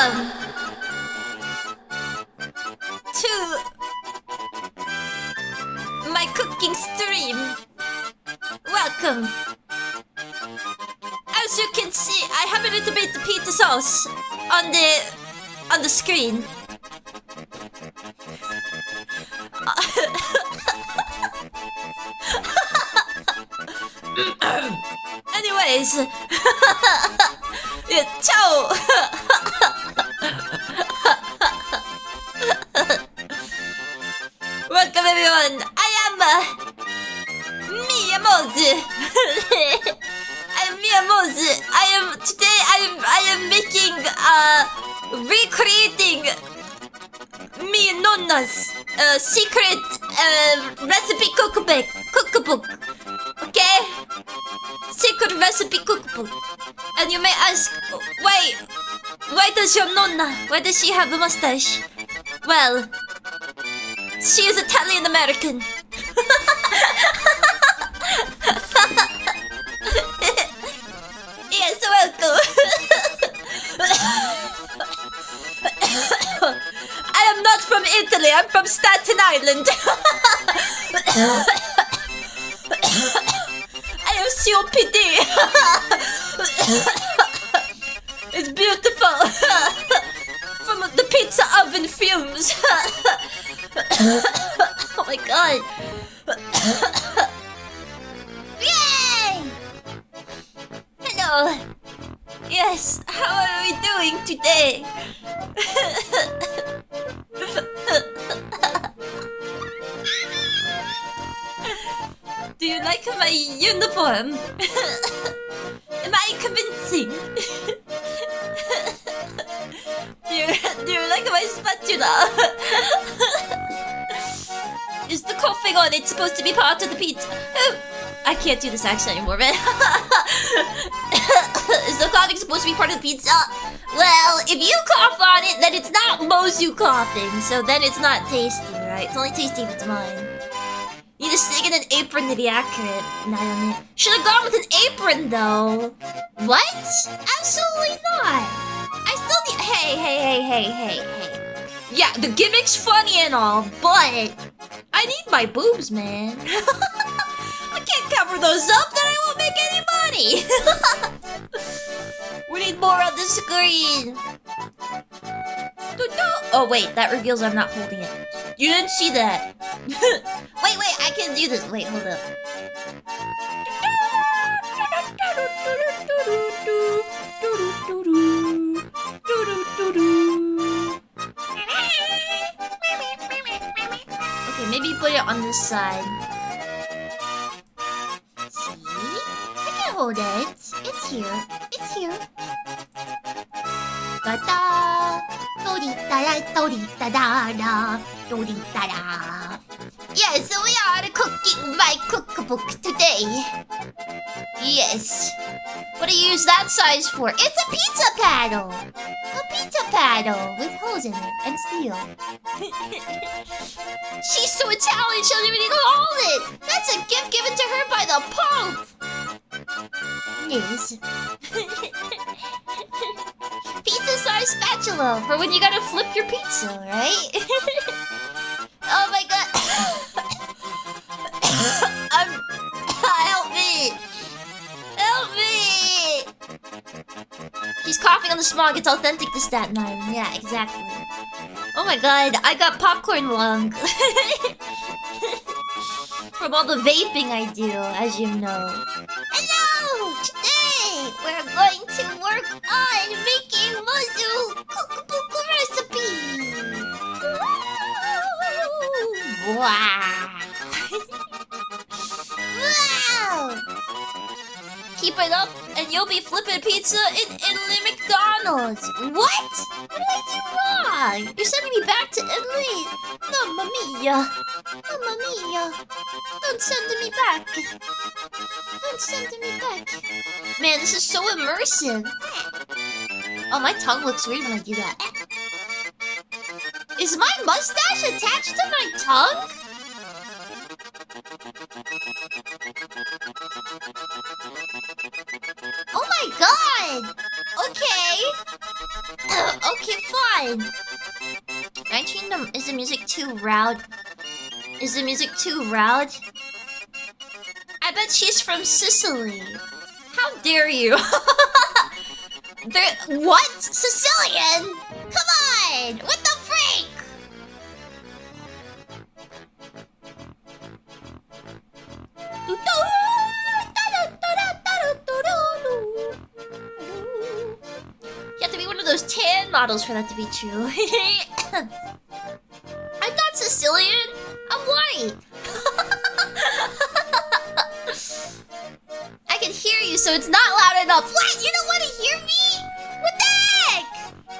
Welcome to my cooking stream. Welcome. As you can see, I have a little bit of pizza sauce on the screen. Anyways, yeah, ciao. Welcome everyone. I am Miyamoto. I am Miyamoto. I am making recreating me and Nonna's secret recipe cookbook. Okay? Secret recipe cookbook. And you may ask, why does your Nonna, why does she have a mustache? Well, she is Italian American. Yes, welcome. I am not from Italy, I'm from Staten Island. I have COPD. It's beautiful. From the pizza oven fumes. Oh my god. Yay! Hello. Yes, how are we doing today? Do you like my uniform? Am I convincing? do you like my spatula? Is the coughing on it supposed to be part of the pizza? Oh, I can't do this accent anymore, man. Is the coughing supposed to be part of the pizza? Well, if you cough on it, then it's not Mozu coughing, so then it's not tasty, right? It's only tasty if it's mine. You need to stick in an apron to be accurate. Should have gone with an apron, though. What? Absolutely not. I still need... Hey. Yeah, the gimmick's funny and all, but... I need my boobs, man. I can't cover those up, then I won't make any money. We need more on the screen. Oh, wait, that reveals I'm not holding it. You didn't see that. Wait, I can do this. Wait, hold up. Okay, maybe put it on this side. See? I can hold it. It's here. Da-da! Do-di-da-da-da-da-da! Do-di-da-da! Yes, we are cooking my cookbook today. Yes. What do you use that size for? It's a pizza paddle! A pizza paddle with holes in it and steel. She's so Italian, she doesn't even need to hold it! That's a gift given to her by the Pope! Yes. Pizza-sized spatula for when you gotta flip your pizza, right? Oh my god! Help me! She's coughing on the smog. It's authentic to Staten Island. Yeah, exactly. Oh my god, I got popcorn lung. From all the vaping I do, as you know. Hello! Today, we're going to work on making Mozu cookbook recipe! Wow! Wow! Keep it up and you'll be flipping pizza in Italy McDonald's! What? What did I do wrong? You're sending me back to Italy? Mamma mia! Mamma mia! Don't send me back! Don't send me back! Man, this is so immersive! Oh, my tongue looks weird when I do that. Is my mustache attached to my tongue? Oh my god! Okay! Okay, fine. 19, is the music too loud? Is the music too loud? I bet she's from Sicily. How dare you? What? Sicilian? Come on! What the freak? You have to be one of those tan models for that to be true. I'm not Sicilian. I'm white. I can hear you, so it's not loud enough. What? You don't want to hear me? What the heck?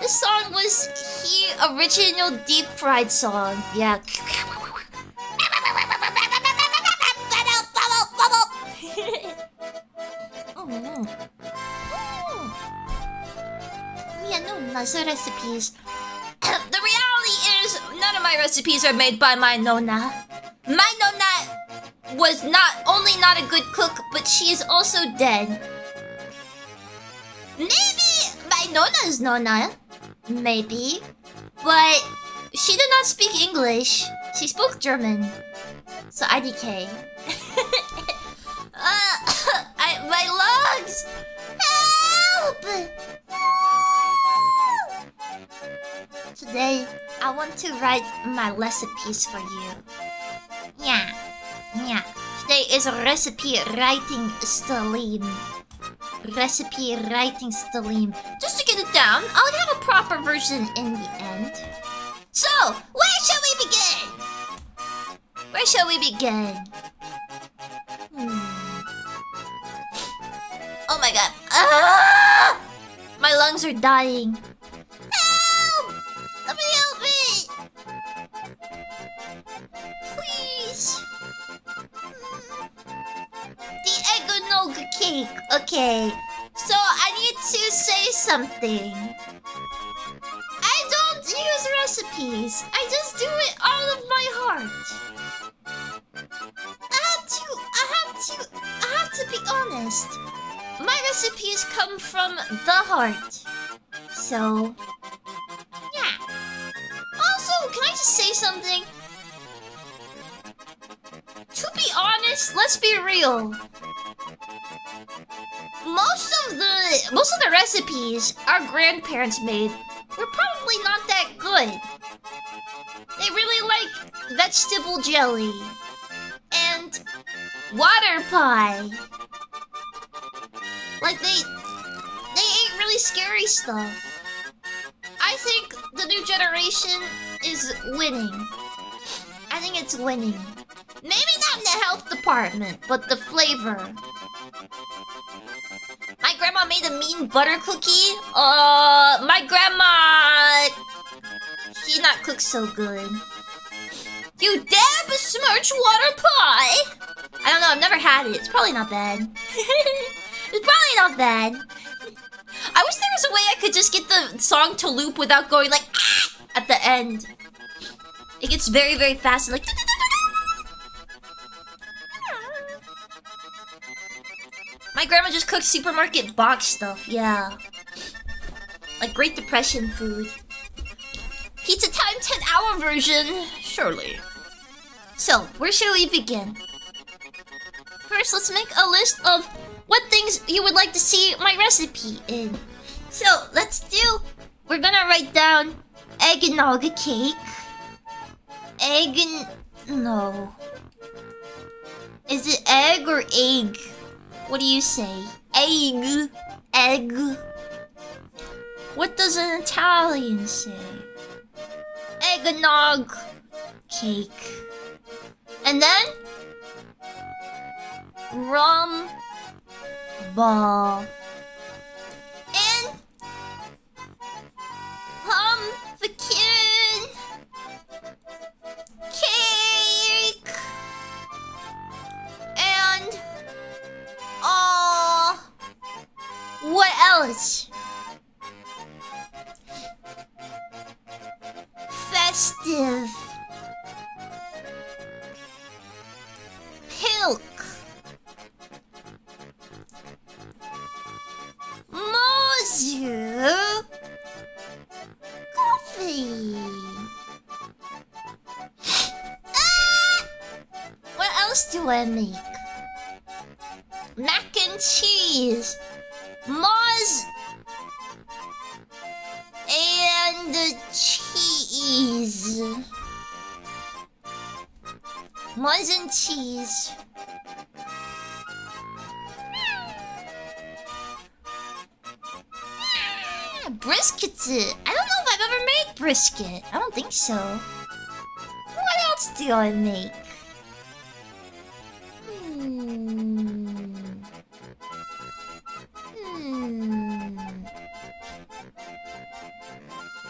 This song was the original deep fried song. Yeah. Nice recipes. The reality is, none of my recipes are made by my Nona. My Nona was not only not a good cook, but she is also dead. Maybe my Nona's Nona. Maybe. But she did not speak English. She spoke German. So IDK. My lungs! Help! Today, I want to write my recipes for you. Yeah. Today is a recipe writing stream. Recipe writing stream. Just to get it down, I'll have a proper version in the end. So, where shall we begin? Where shall we begin? Oh my god. Ah! My lungs are dying. Help! Somebody help me! Please. The eggnog cake. Okay. So I need to say something. I don't use recipes. I just do it out of my heart. I have to be honest. My recipes come from the heart. So, yeah. Also, can I just say something? To be honest, let's be real. Most of the recipes our grandparents made were probably not that good. They really like vegetable jelly and water pie. Like they ate really scary stuff. I think the new generation is winning. I think it's winning. Maybe not in the health department, but the flavor. My grandma made a mean butter cookie. My grandma... She not cook so good. You dare besmirch water pie? I don't know, I've never had it. It's probably not bad. It's probably not bad. I wish there was a way I could just get the song to loop without going like ah! At the end. It gets very, very fast and like. My grandma just cooks supermarket box stuff, yeah. Like Great Depression food. Pizza time 10-hour version, surely. So, where shall we begin? First, let's make a list of what things you would like to see my recipe in. So, we're gonna write down eggnog cake. No. Is it egg or egg? What do you say? Egg. What does an Italian say? Eggnog cake. And then rum ball and pumpkin cake and what else? Festive pilk Mozu What else do I make? Mac and cheese, Moz, and cheese. Moz and cheese. Brisket. I don't know if I've ever made brisket. I don't think so. What else do I make?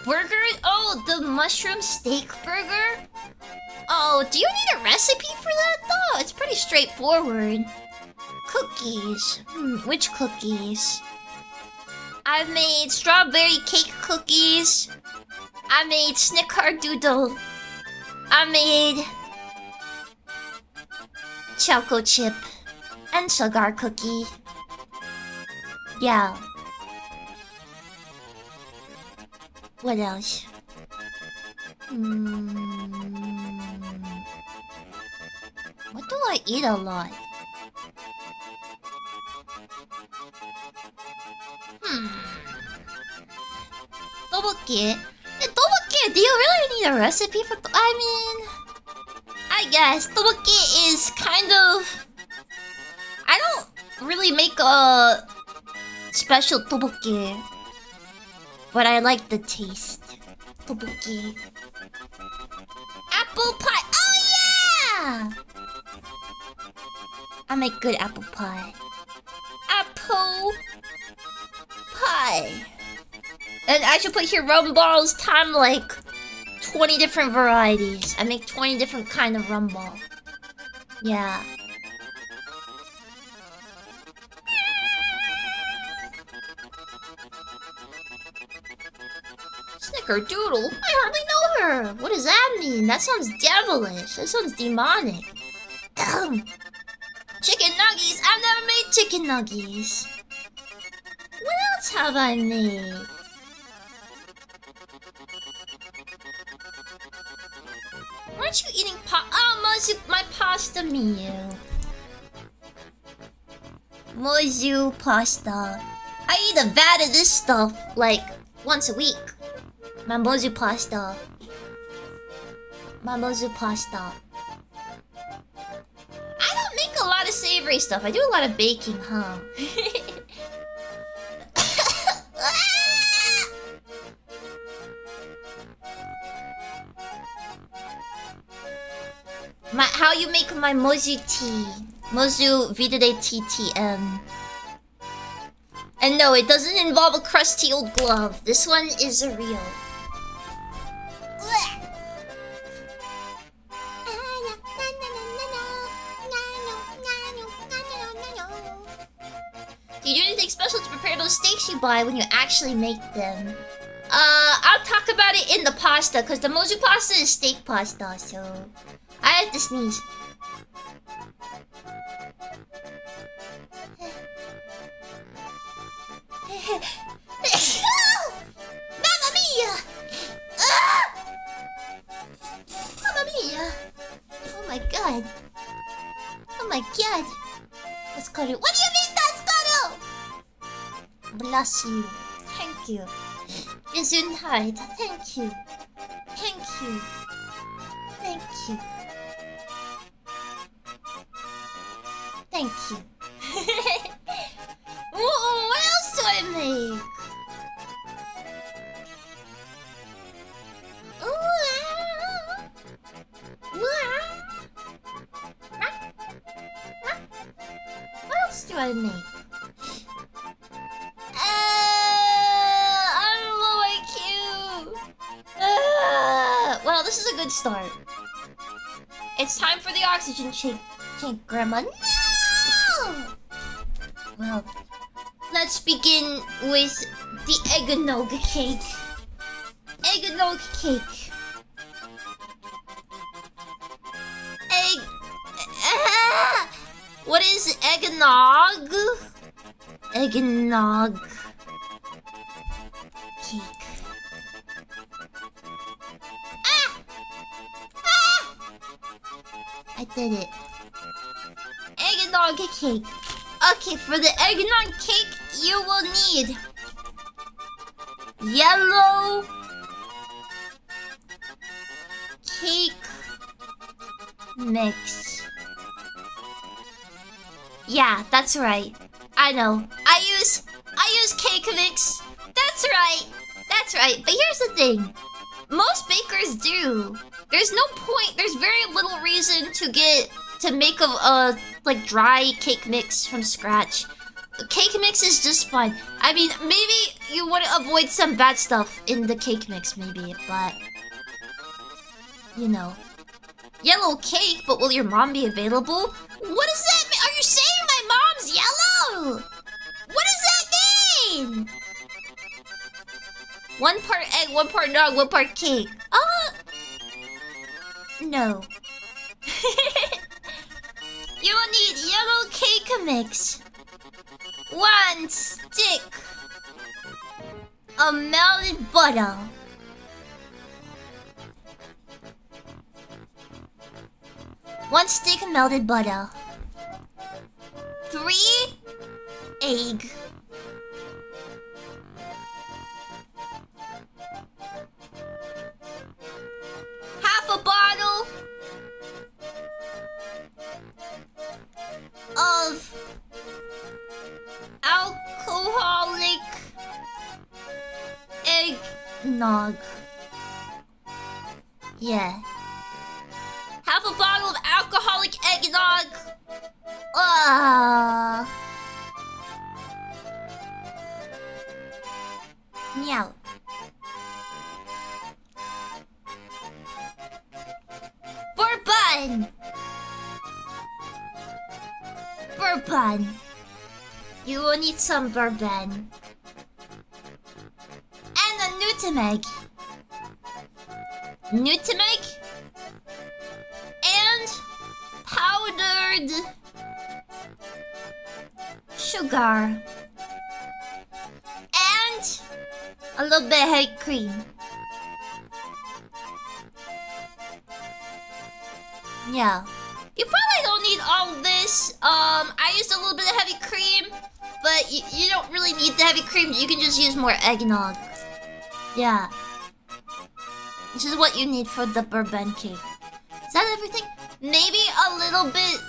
Burger? Oh, the mushroom steak burger? Oh, do you need a recipe for that though? It's pretty straightforward. Cookies. Which cookies? I've made strawberry cake cookies. I made snickerdoodle. I made choco chip and sugar cookie. Yeah. What else? What do I eat a lot? Tteokbokki. Tteokbokki, do you really need a recipe for I mean, I guess tteokbokki is kind of... I don't really make a special tteokbokki, but I like the taste. Tteokbokki. Apple pie. Oh yeah! I make good apple pie. Apple pie. And I should put here rum balls time like 20 different varieties. I make 20 different kind of rum ball. Yeah. Snickerdoodle? I hardly know her. What does that mean? That sounds devilish. That sounds demonic. Chicken nuggies? I've never made chicken nuggies. What else have I made? Aren't you eating my pasta meal? Mozu pasta. I eat a vat of this stuff like once a week. My mozu pasta. My mozu pasta. I don't make a lot of savory stuff. I do a lot of baking, huh? How you make my mozu tea? Mozu V-Dere TTM. And no, it doesn't involve a crusty old glove. This one is a real. Do you do anything special to prepare those steaks you buy when you actually make them? I'll talk about it in the pasta, because the mozu pasta is steak pasta, so... I have to sneeze. Mamma mia! Mamma mia! Oh my god. Oh my god. Let's cut it. What do you mean that's cut out? Bless you. Thank you. Gesundheit. Thank you. Thank you. Thank you. Thank you. Whoa, what else do I make? What else do I make? I don't know my cue. Well, this is a good start. It's time for the oxygen tank, Grandma. No! Well, let's begin with the eggnog cake. Eggnog cake. What is eggnog? Eggnog. cake. Ah! Ah! I did it. Eggnog cake. Okay, for the eggnog cake, you will need yellow cake mix. Yeah, that's right. I know. I use cake mix. That's right. That's right. But here's the thing. Most bakers do. There's no point. There's very little reason to make a like dry cake mix from scratch. Cake mix is just fine. I mean, maybe you want to avoid some bad stuff in the cake mix, maybe, but you know. Yellow cake, but will your mom be available? What does that mean? Are you saying my mom's yellow? What does that mean? 1 part egg, 1 part dog, 1 part cake. No. You will need yellow cake mix. 1 stick of melted butter. 1 stick of melted butter. 3 egg. 1/2 a bottle of alcoholic eggnog. Yeah. 1/2 a bottle of alcoholic eggnog. Meow. Bourbon. Bourbon. You will need some bourbon. And a nutmeg. Nutmeg. And powdered sugar. And a little bit of heavy cream. Yeah. You probably don't need all of this. I used a little bit of heavy cream, but you don't really need the heavy cream. You can just use more eggnog. Yeah. This is what you need for the bourbon cake. Is that everything? Maybe a little bit.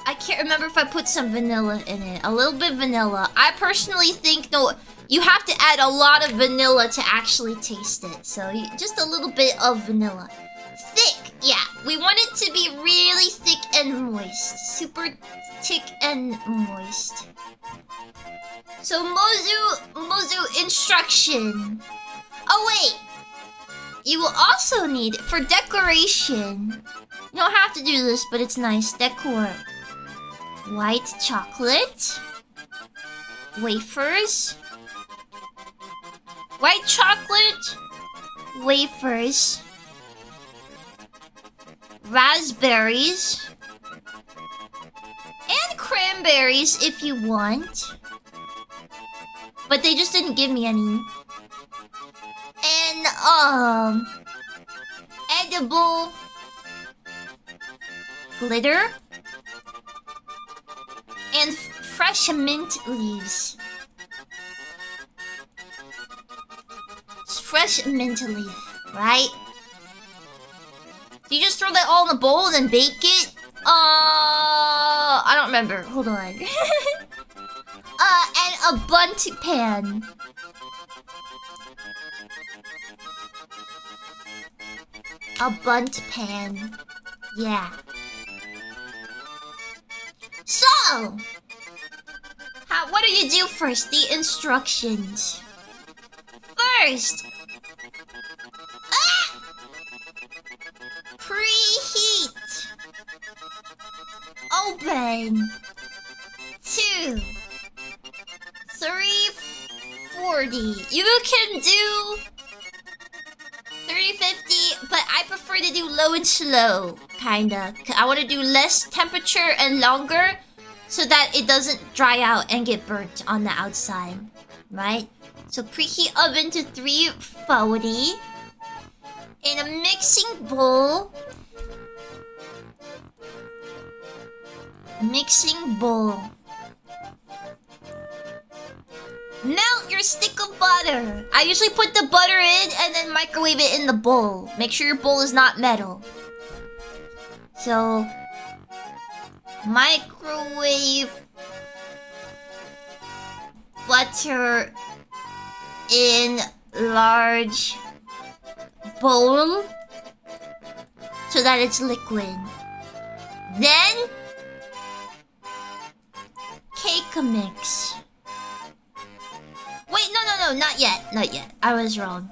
I can't remember if I put some vanilla in it. A little bit vanilla. I personally think, no, you have to add a lot of vanilla to actually taste it. So just a little bit of vanilla. Thick, yeah. We want it to be really thick and moist. Super thick and moist. So Mozu instruction. Oh wait. You will also need, for decoration, you don't have to do this, but it's nice, decor. White chocolate. Wafers. White chocolate. Wafers. Raspberries. And cranberries if you want. But they just didn't give me any. And, edible glitter. And fresh mint leaves. Fresh mint leaf, right? Do you just throw that all in a bowl and then bake it? I don't remember. Hold on. And a bundt pan. A bundt pan. Yeah. So, what do you do first? The instructions. First, preheat. Open. 2. 340. You can do 350, but I prefer to do low and slow, kinda. I want to do less temperature and longer so that it doesn't dry out and get burnt on the outside, right? So preheat oven to 340. In a mixing bowl. Melt your stick of butter. I usually put the butter in and then microwave it in the bowl. Make sure your bowl is not metal. So, microwave butter in large bowl so that it's liquid. Then, cake mix. Wait, no, not yet. I was wrong.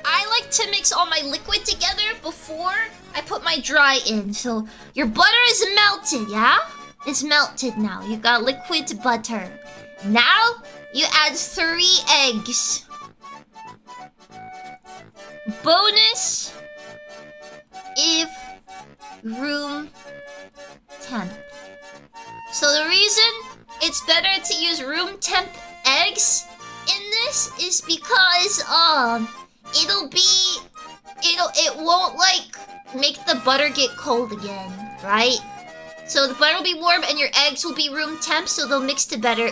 I like to mix all my liquid together before I put my dry in. So your butter is melted, yeah? It's melted now. You got liquid butter. Now you add 3 eggs. Bonus if room temp. So the reason it's better to use room temp eggs in this is because it won't like make the butter get cold again, right? So the butter will be warm and your eggs will be room temp, so they'll mix together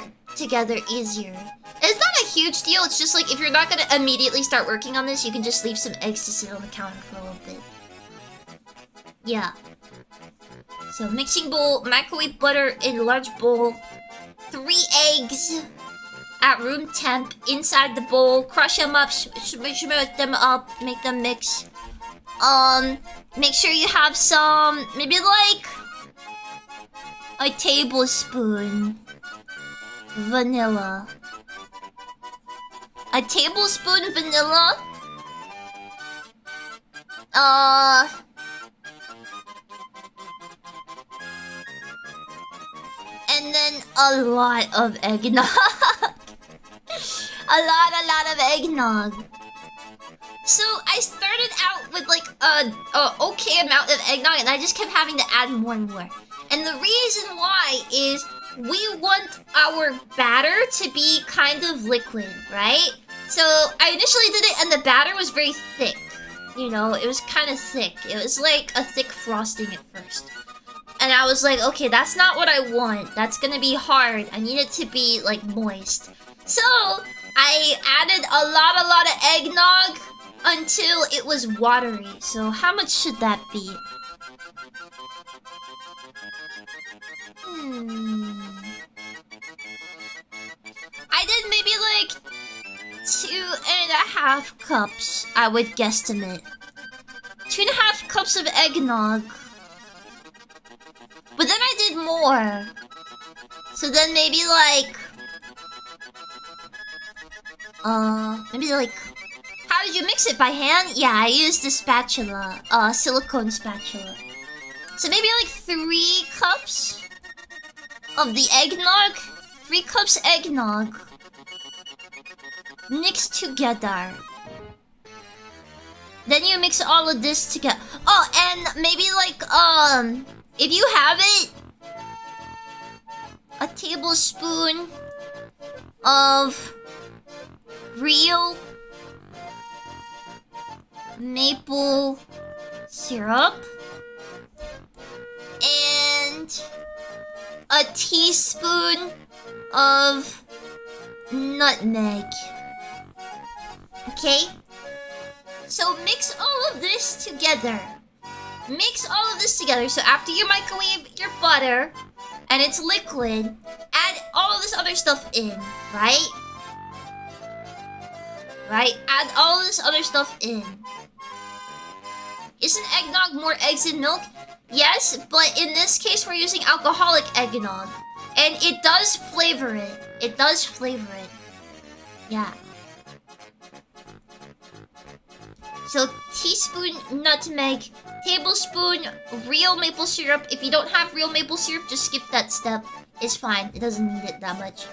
easier. It's not a huge deal. It's just like if you're not gonna immediately start working on this, you can just leave some eggs to sit on the counter for a little bit. Yeah. So mixing bowl, microwave butter in large bowl, 3 eggs at room temp inside the bowl. Crush them up, smash them up, make them mix. Make sure you have some, maybe like a tablespoon vanilla. A tablespoon vanilla. And then a lot of eggnog. a lot of eggnog. So I started out with like a okay amount of eggnog, and I just kept having to add more and more. And the reason why is we want our batter to be kind of liquid, right? So I initially did it, and the batter was very thick. You know, it was kind of thick. It was like a thick frosting at first. And I was like, okay, that's not what I want. That's gonna be hard. I need it to be like moist. So I added a lot of eggnog until it was watery. So how much should that be? I did maybe like 2.5 cups, I would guesstimate. 2.5 cups of eggnog. But then I did more. So then maybe like... How did you mix it? By hand? Yeah, I used a spatula. Silicone spatula. So maybe like 3 cups of the eggnog. 3 cups eggnog. Mixed together. Then you mix all of this together. Oh, and maybe like, if you have it, a tablespoon of real maple syrup and a teaspoon of nutmeg. Okay? So mix all of this together. Mix all of this together. So after you microwave your butter and it's liquid, add all of this other stuff in, right? Right? Add all of this other stuff in. Isn't eggnog more eggs than milk? Yes, but in this case we're using alcoholic eggnog. And it does flavor it. It does flavor it. Yeah. So, teaspoon nutmeg, tablespoon real maple syrup. If you don't have real maple syrup, just skip that step. It's fine. It doesn't need it that much.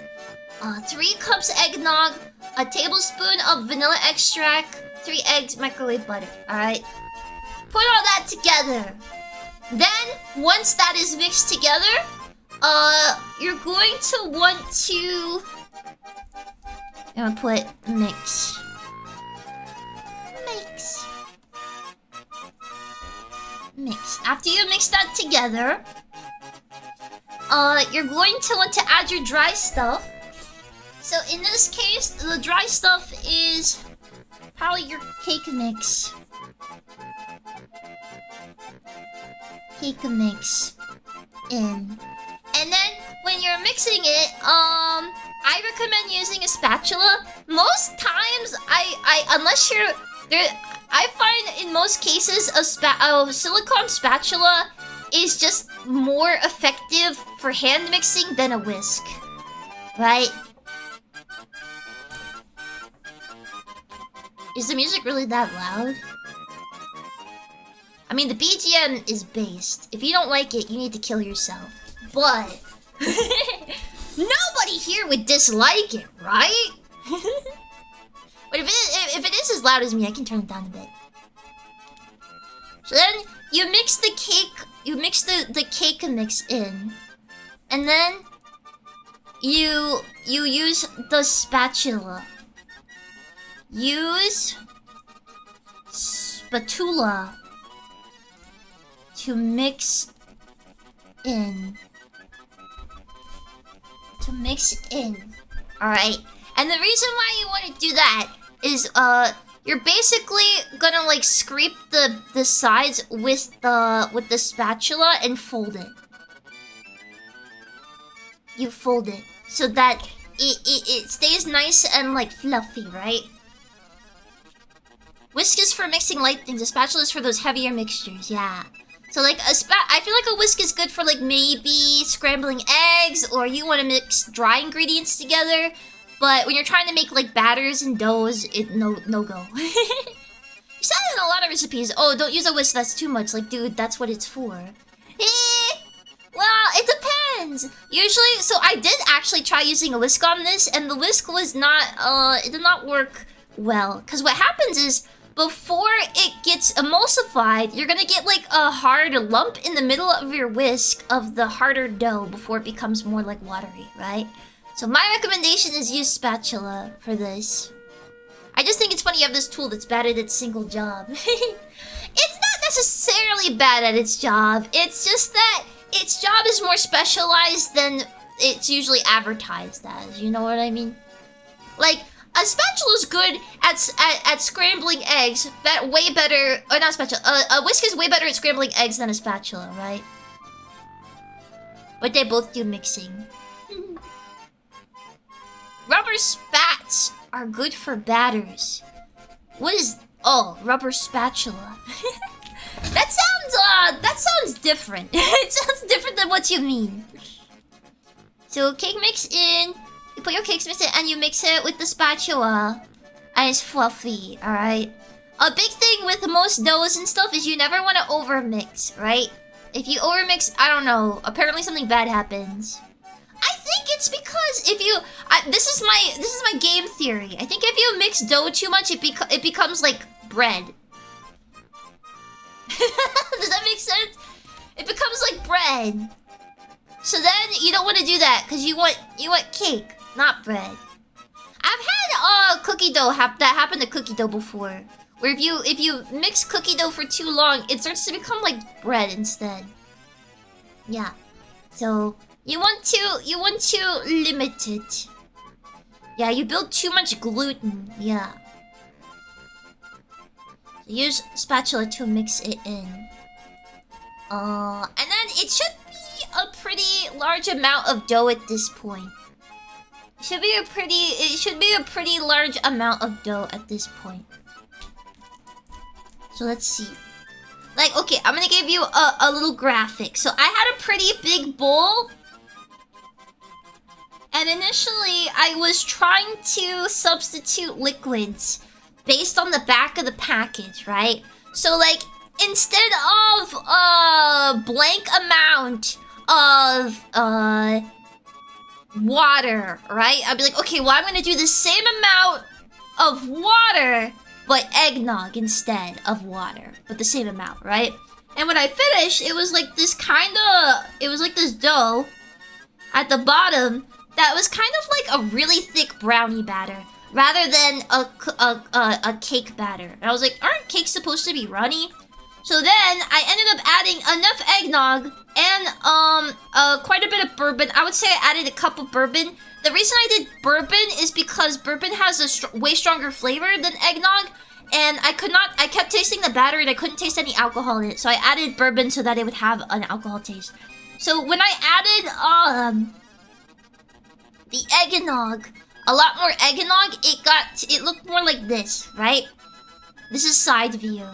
3 cups eggnog, a tablespoon of vanilla extract, 3 eggs, microwave butter. Alright? Put all that together. Then, once that is mixed together, you're going to want to I'm gonna put mix. Mix. Mix. After you mix that together, you're going to want to add your dry stuff. So in this case, the dry stuff is probably your cake mix. Cake mix in. And then when you're mixing it, I recommend using a spatula. Most times, unless you're there, I find in most cases a silicone spatula is just more effective for hand mixing than a whisk, right? Is the music really that loud? I mean, the BGM is based. If you don't like it, you need to kill yourself. But nobody here would dislike it, right? But if it is as loud as me, I can turn it down a bit. So then you mix the cake. You mix the cake mix in, and then you use the spatula. Use spatula to mix in. Alright. And the reason why you want to do that is you're basically gonna like scrape the sides with the spatula and fold it. You fold it so that it stays nice and like fluffy, right? Whisk is for mixing light things. A spatula is for those heavier mixtures. Yeah. So like I feel like a whisk is good for like maybe scrambling eggs, or you want to mix dry ingredients together. But when you're trying to make like batters and doughs, no go. You said it in a lot of recipes. Oh, don't use a whisk. That's too much. Like, dude, that's what it's for. Well, it depends. Usually, so I did actually try using a whisk on this, and the whisk was not. It did not work well. Cause what happens is, before it gets emulsified, you're gonna get like a hard lump in the middle of your whisk of the harder dough before it becomes more like watery, right? So my recommendation is use spatula for this. I just think it's funny you have this tool that's bad at its single job. It's not necessarily bad at its job. It's just that its job is more specialized than it's usually advertised as. You know what I mean? Like, a spatula is good at scrambling eggs. That way better, or not spatula. A whisk is way better at scrambling eggs than a spatula, right? But they both do mixing. Rubber spats are good for batters. What is... Oh, rubber spatula. That sounds different. It sounds different than what you mean. So, cake mix in. You put your cake mix in and you mix it with the spatula. And it's fluffy, alright? A big thing with most doughs and stuff is you never want to overmix, right? If you overmix, I don't know. Apparently something bad happens. I think it's because if you... this is my game theory. I think if you mix dough too much, it becomes like bread. Does that make sense? It becomes like bread. So then you don't want to do that because you want cake, not bread. I've had cookie dough that happened to cookie dough before, where if you mix cookie dough for too long, it starts to become like bread instead. Yeah. So you want to limit it. Yeah, you build too much gluten. Yeah. So use spatula to mix it in. And then it should be a pretty large amount of dough at this point. It should be a pretty large amount of dough at this point. So let's see. Like, okay, I'm gonna give you a little graphic. So I had a pretty big bowl. And initially, I was trying to substitute liquids based on the back of the package, right? So like, instead of a blank amount of water, right? I'd be like, okay, well, I'm gonna do the same amount of water, but eggnog instead of water, but the same amount, right? And when I finished, it was like this dough at the bottom that was kind of like a really thick brownie batter rather than a cake batter. And I was like, aren't cakes supposed to be runny? So then I ended up adding enough eggnog and quite a bit of bourbon. I would say I added a cup of bourbon. The reason I did bourbon is because bourbon has a way stronger flavor than eggnog, and I kept tasting the batter and I couldn't taste any alcohol in it, so I added bourbon so that it would have an alcohol taste. So when I added the eggnog, a lot more eggnog, it looked more like this, right? This is side view.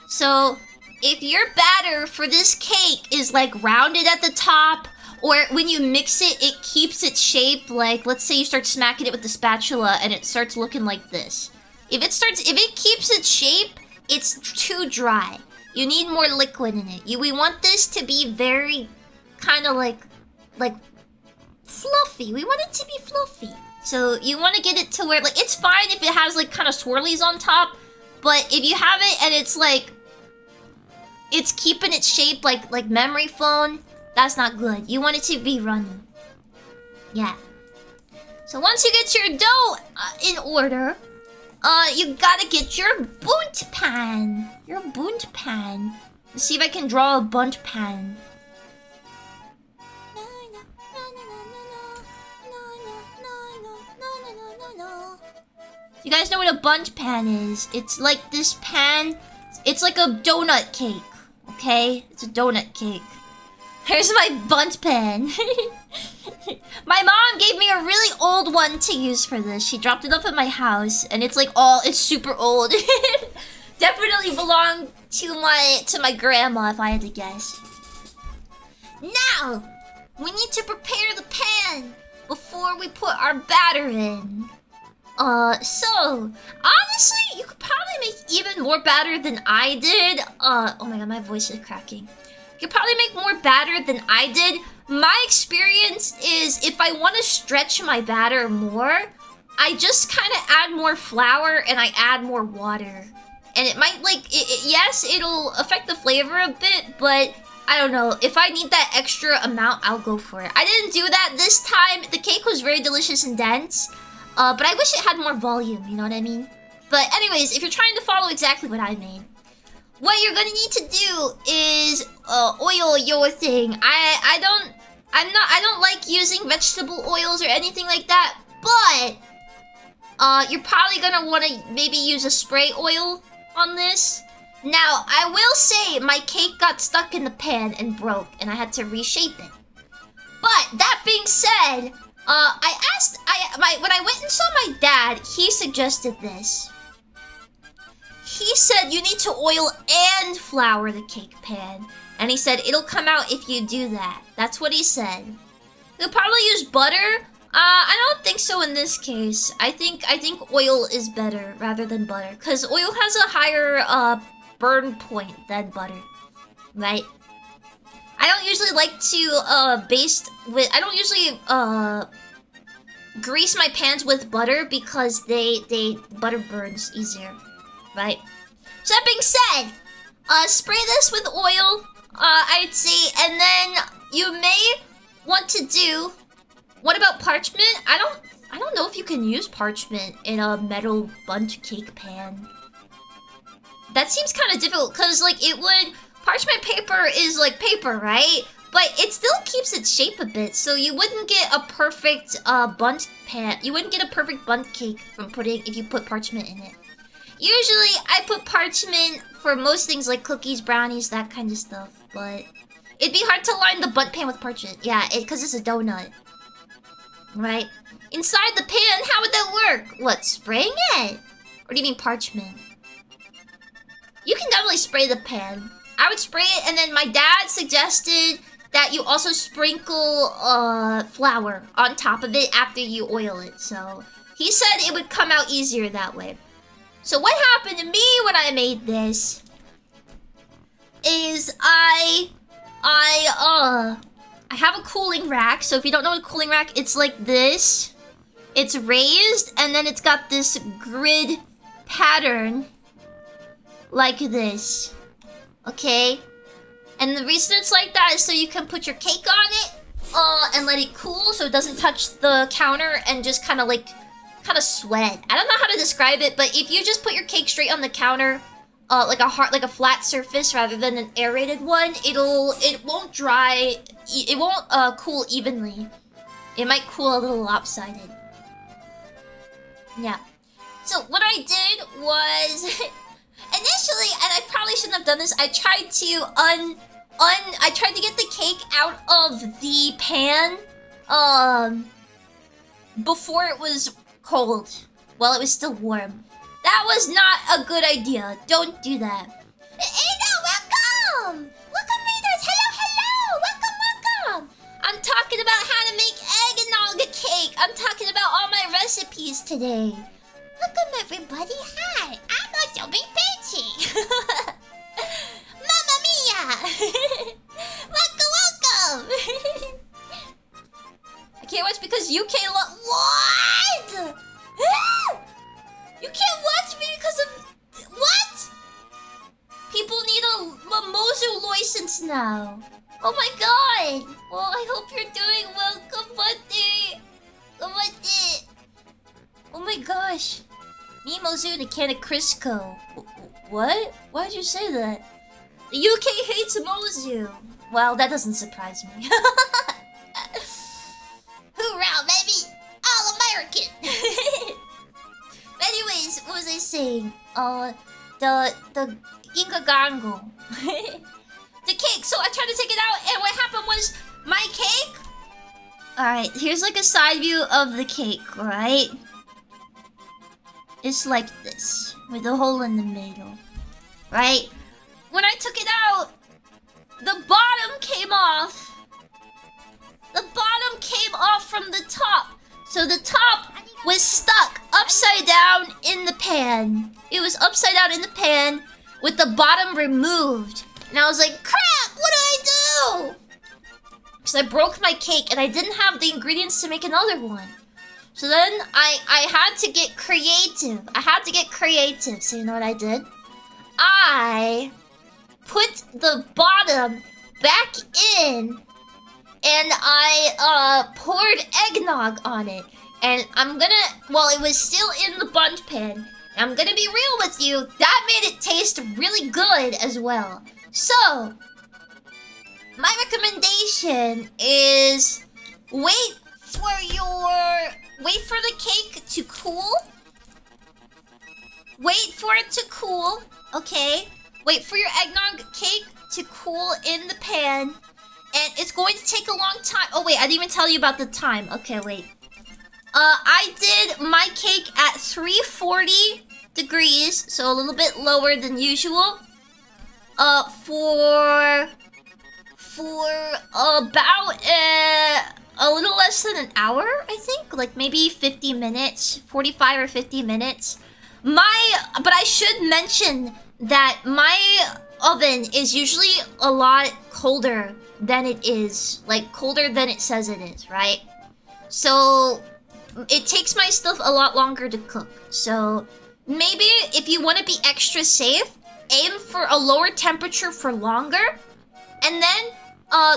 So if your batter for this cake is like rounded at the top, or when you mix it, it keeps its shape, like let's say you start smacking it with the spatula and it starts looking like this. If it keeps its shape, it's too dry. You need more liquid in it. We want this to be very kind of like fluffy. We want it to be fluffy. So you want to get it to where, like, it's fine if it has like kind of swirlies on top, but if you have it and it's like it's keeping its shape like memory foam, that's not good. You want it to be runny. Yeah. So once you get your dough in order, you gotta get your bunt pan. Your bunt pan. Let's see if I can draw a bunt pan. You guys know what a bunt pan is? It's like this pan. It's like a donut cake. Okay? It's a donut cake. Here's my bunt pan. My mom gave me a really old one to use for this. She dropped it off at my house, and it's like it's super old. Definitely belonged to my grandma, if I had to guess. Now, we need to prepare the pan before we put our batter in. So, honestly, you could probably make even more batter than I did. Oh my god, my voice is cracking. You could probably make more batter than I did. My experience is if I want to stretch my batter more, I just kind of add more flour and I add more water. And it might, like, yes, it'll affect the flavor a bit, but I don't know. If I need that extra amount, I'll go for it. I didn't do that this time. The cake was very delicious and dense. But I wish it had more volume, you know what I mean? But anyways, if you're trying to follow exactly what I made, what you're gonna need to do is oil your thing. I don't like using vegetable oils or anything like that, but you're probably gonna want to maybe use a spray oil on this. Now, I will say my cake got stuck in the pan and broke, and I had to reshape it. But that being said, when I went and saw my dad, he suggested this. He said you need to oil and flour the cake pan. And he said it'll come out if you do that. That's what he said. You'll probably use butter. I don't think so in this case. I think oil is better rather than butter. Because oil has a higher burn point than butter. Right? I don't usually like to I don't usually grease my pans with butter because butter burns easier, right? So that being said, spray this with oil, I'd say, and then you may want to do. What about parchment? I don't know if you can use parchment in a metal bundt cake pan. That seems kind of difficult because, like, parchment paper is like paper, right? But it still keeps its shape a bit, so you wouldn't get a perfect bundt pan. You wouldn't get a perfect bundt cake if you put parchment in it. Usually, I put parchment for most things like cookies, brownies, that kind of stuff. But it'd be hard to line the bundt pan with parchment. Yeah, because it's a donut, right? Inside the pan, how would that work? What, spraying it? Or do you mean parchment? You can definitely spray the pan. I would spray it, and then my dad suggested that you also sprinkle flour on top of it after you oil it. So he said it would come out easier that way. So what happened to me when I made this is I have a cooling rack. So if you don't know what a cooling rack, it's like this. It's raised, and then it's got this grid pattern like this. Okay? And the reason it's like that is so you can put your cake on it and let it cool so it doesn't touch the counter and just kind of sweat. I don't know how to describe it, but if you just put your cake straight on the counter, like a flat surface rather than an aerated one, it won't dry. It won't cool evenly. It might cool a little lopsided. Yeah. So what I did was initially, and I probably shouldn't have done this, I tried to I tried to get the cake out of the pan before it was cold, while it was still warm. That was not a good idea. Don't do that. Ada, welcome! Welcome, readers! Hello, hello! Welcome! I'm talking about how to make eggnog cake. I'm talking about all my recipes today. Welcome, everybody. Hi, I'm Mozumi Pichi. Mamma mia! Welcome! I can't watch because UK What? You can't watch me because of... What? People need a Mozu license now. Oh my god. Well, I hope you're doing well. Kabate. Kabate. Oh my gosh. Me, Mozu, and a can of Crisco. What? Why'd you say that? The UK hates Mozu. Well, that doesn't surprise me. Hoorah, baby! All American! Anyways, what was I saying? The Ingagango. The cake! So I tried to take it out, and what happened was, my cake... Alright, here's like a side view of the cake, right? It's like this, with a hole in the middle. Right? When I took it out, the bottom came off. The bottom came off from the top. So the top was stuck upside down in the pan. It was upside down in the pan with the bottom removed. And I was like, crap, what do I do? Because I broke my cake and I didn't have the ingredients to make another one. So then I had to get creative. So you know what I did? I put the bottom back in and I poured eggnog on it. And I'm gonna, well, it was still in the bundt pan. I'm gonna be real with you, that made it taste really good as well. So, my recommendation is wait for the cake to cool. Wait for it to cool, okay? Wait for your eggnog cake to cool in the pan. And it's going to take a long time. Oh wait, I didn't even tell you about the time. Okay, wait. I did my cake at 340 degrees, so a little bit lower than usual. For about a little less than an hour, I think. Like maybe 50 minutes, 45 or 50 minutes. But I should mention that my oven is usually a lot colder than it is. Like, colder than it says it is, right? So it takes my stuff a lot longer to cook. So maybe if you want to be extra safe, aim for a lower temperature for longer. And then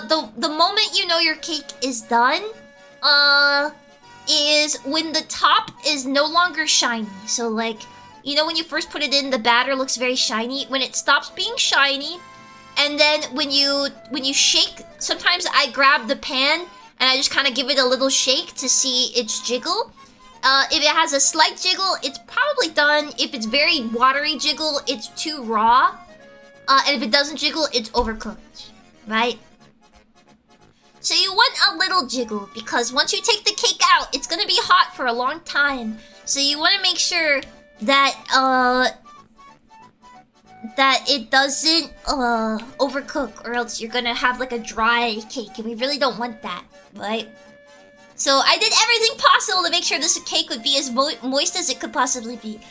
the moment you know your cake is done is when the top is no longer shiny. So like, you know when you first put it in, the batter looks very shiny. When it stops being shiny, and then when you shake, sometimes I grab the pan and I just kind of give it a little shake to see its jiggle. If it has a slight jiggle, it's probably done. If it's very watery jiggle, it's too raw. And if it doesn't jiggle, it's overcooked, right? So you want a little jiggle, because once you take the cake out, it's gonna be hot for a long time. So you want to make sure that that it doesn't overcook, or else you're gonna have like a dry cake, and we really don't want that, right? So I did everything possible to make sure this cake would be as moist as it could possibly be.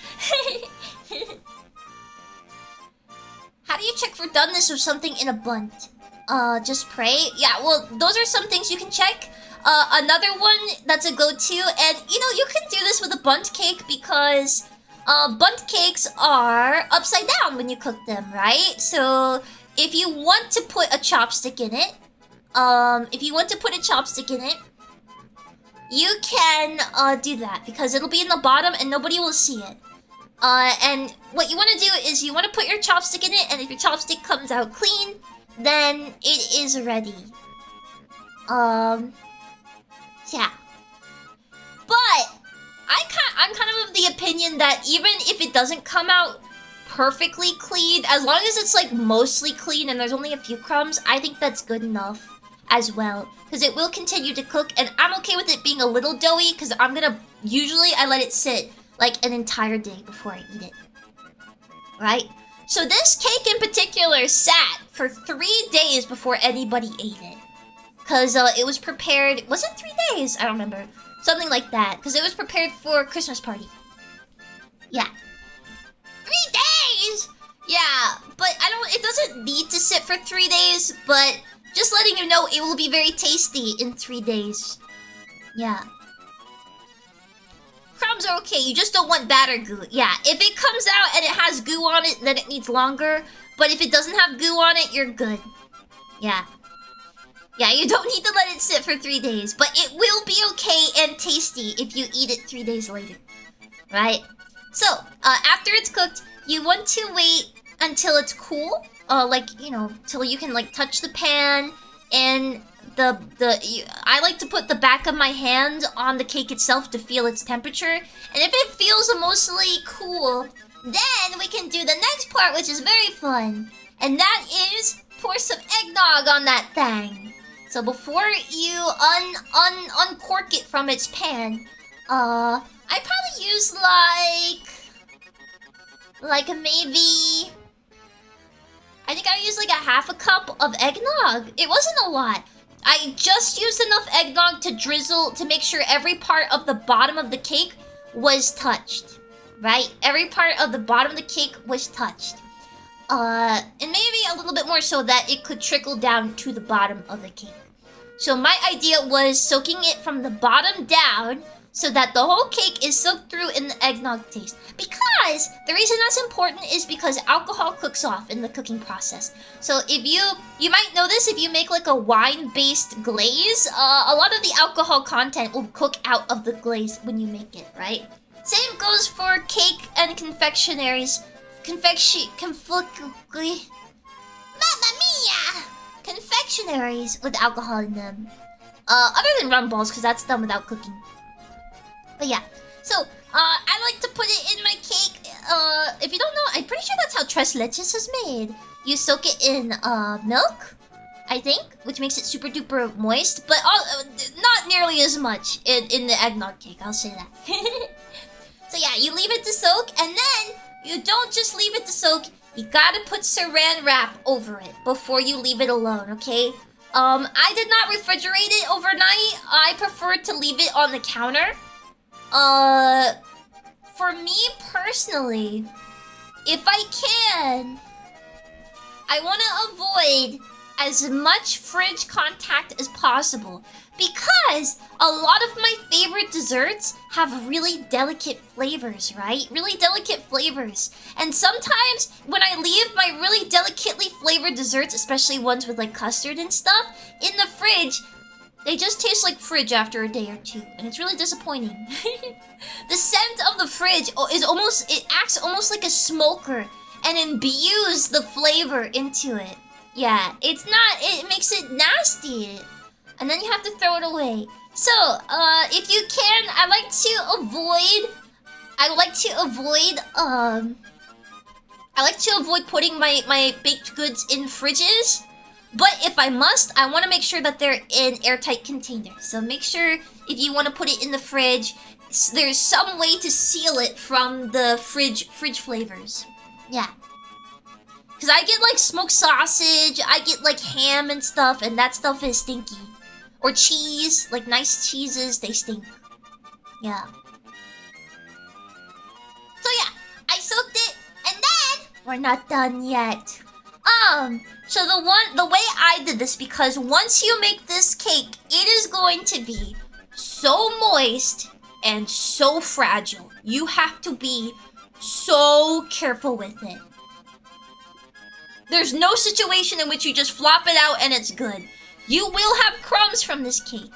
How do you check for doneness of something in a bundt? Just pray? Yeah, well, those are some things you can check. Another one that's a go-to, and you know, you can do this with a bundt cake because bundt cakes are upside down when you cook them, right? So if you want to put a chopstick in it, if you want to put a chopstick in it, you can do that because it'll be in the bottom and nobody will see it. And what you want to do is you want to put your chopstick in it, and if your chopstick comes out clean, then it is ready. Yeah. But I'm kind of the opinion that even if it doesn't come out perfectly clean, as long as it's like mostly clean and there's only a few crumbs, I think that's good enough as well, because it will continue to cook, and I'm okay with it being a little doughy because usually I let it sit like an entire day before I eat it. Right? So this cake in particular sat for 3 days before anybody ate it. Because it was prepared, was it 3 days? I don't remember. Something like that, because it was prepared for a Christmas party. Yeah. 3 days? Yeah, but it doesn't need to sit for 3 days, but just letting you know it will be very tasty in 3 days. Yeah. Crumbs are okay, you just don't want batter goo. Yeah, if it comes out and it has goo on it, then it needs longer. But if it doesn't have goo on it, you're good. Yeah. Yeah, you don't need to let it sit for 3 days, but it will be okay and tasty if you eat it 3 days later. Right? So, after it's cooked, you want to wait until it's cool. Till you can like touch the pan, and I like to put the back of my hand on the cake itself to feel its temperature. And if it feels mostly cool, then we can do the next part, which is very fun. And that is pour some eggnog on that thing. So before you uncork it from its pan, I probably use like maybe, I think I used like a half a cup of eggnog. It wasn't a lot. I just used enough eggnog to drizzle to make sure every part of the bottom of the cake was touched. Right? Every part of the bottom of the cake was touched. And maybe a little bit more so that it could trickle down to the bottom of the cake. So my idea was soaking it from the bottom down so that the whole cake is soaked through in the eggnog taste. Because the reason that's important is because alcohol cooks off in the cooking process. So if you might know this, if you make like a wine-based glaze, a lot of the alcohol content will cook out of the glaze when you make it, right? Same goes for cake and confectionaries. Mamma mia! Confectionaries with alcohol in them. Other than rum balls, because that's done without cooking. But yeah, so I like to put it in my cake. If you don't know, I'm pretty sure that's how tres leches is made. You soak it in milk, I think, which makes it super duper moist, but not nearly as much in the eggnog cake, I'll say that. So yeah, you leave it to soak, and then you don't just leave it to soak, you gotta put saran wrap over it before you leave it alone, okay? I did not refrigerate it overnight. I prefer to leave it on the counter. For me personally, if I can, I want to avoid as much fridge contact as possible, because a lot of my favorite desserts have really delicate flavors, right? Really delicate flavors. And sometimes when I leave my really delicately flavored desserts, especially ones with like custard and stuff, in the fridge, they just taste like fridge after a day or two, and it's really disappointing. The scent of the fridge it acts almost like a smoker and imbues the flavor into it. Yeah, it makes it nasty. And then you have to throw it away. So, if you can, I like to avoid putting my baked goods in fridges. But if I must, I want to make sure that they're in airtight containers. So make sure if you want to put it in the fridge, there's some way to seal it from the fridge flavors. Yeah. Because I get like smoked sausage, I get like ham and stuff, and that stuff is stinky. Or cheese, like nice cheeses, they stink. Yeah. So yeah, I soaked it, and then we're not done yet. So the way I did this, because once you make this cake, it is going to be so moist and so fragile. You have to be so careful with it. There's no situation in which you just flop it out and it's good. you will have crumbs from this cake.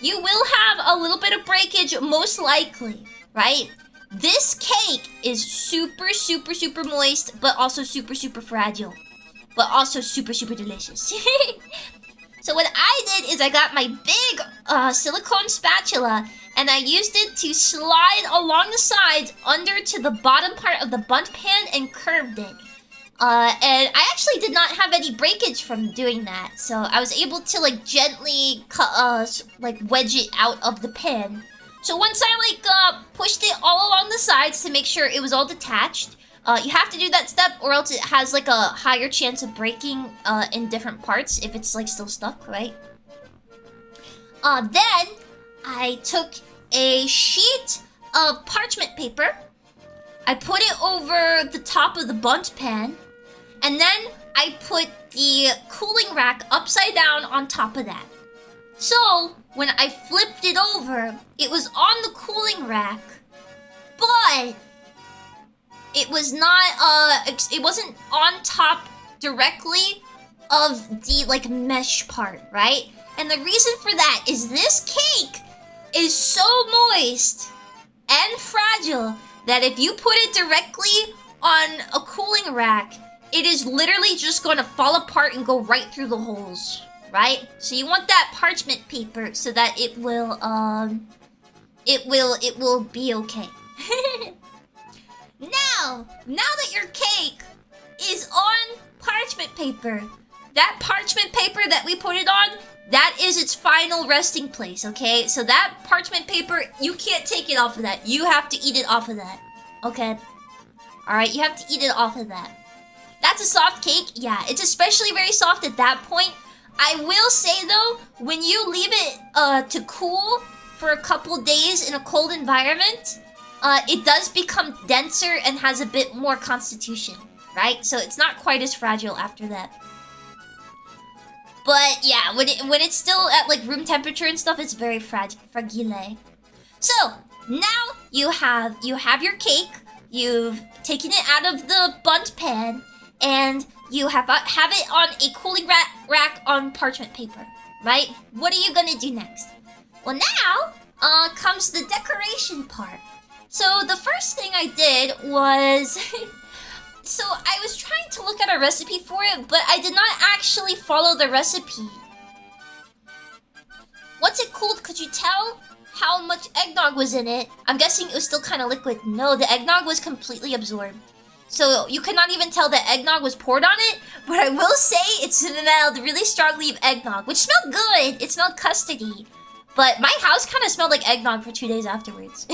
You will have a little bit of breakage, most likely, right? This cake is super, super, super moist, but also super, super fragile. But also super, super delicious. So what I did is I got my big silicone spatula and I used it to slide along the sides under to the bottom part of the bundt pan and curved it. And I actually did not have any breakage from doing that, so I was able to like gently like wedge it out of the pan. So once I like pushed it all along the sides to make sure it was all detached, you have to do that step or else it has like a higher chance of breaking in different parts if it's like still stuck, right? Then I took a sheet of parchment paper, I put it over the top of the bundt pan, and then I put the cooling rack upside down on top of that. So when I flipped it over, it was on the cooling rack, but it was not it wasn't on top directly of the like mesh part, right? And the reason for that is this cake is so moist and fragile that if you put it directly on a cooling rack, it is literally just going to fall apart and go right through the holes, right? So you want that parchment paper so that it will be okay. Now that your cake is on parchment paper, that parchment paper that we put it on, that is its final resting place, okay? So that parchment paper, you can't take it off of that. You have to eat it off of that, okay? Alright, you have to eat it off of that. That's a soft cake, yeah. It's especially very soft at that point. I will say though, when you leave it to cool for a couple days in a cold environment, it does become denser and has a bit more constitution, right? So it's not quite as fragile after that. But yeah, when it's still at like room temperature and stuff, it's very fragile. So now you have your cake. You've taken it out of the bundt pan, and you have it on a cooling rack on parchment paper, right? What are you gonna do next? Well, now comes the decoration part. So the first thing I did was so I was trying to look at a recipe for it, but I did not actually follow the recipe. Once it cooled, could you tell how much eggnog was in it? I'm guessing it was still kind of liquid. No, the eggnog was completely absorbed. So you could not even tell that eggnog was poured on it, but I will say it smelled really strongly of eggnog, which smelled good. It smelled custardy. But my house kind of smelled like eggnog for 2 days afterwards.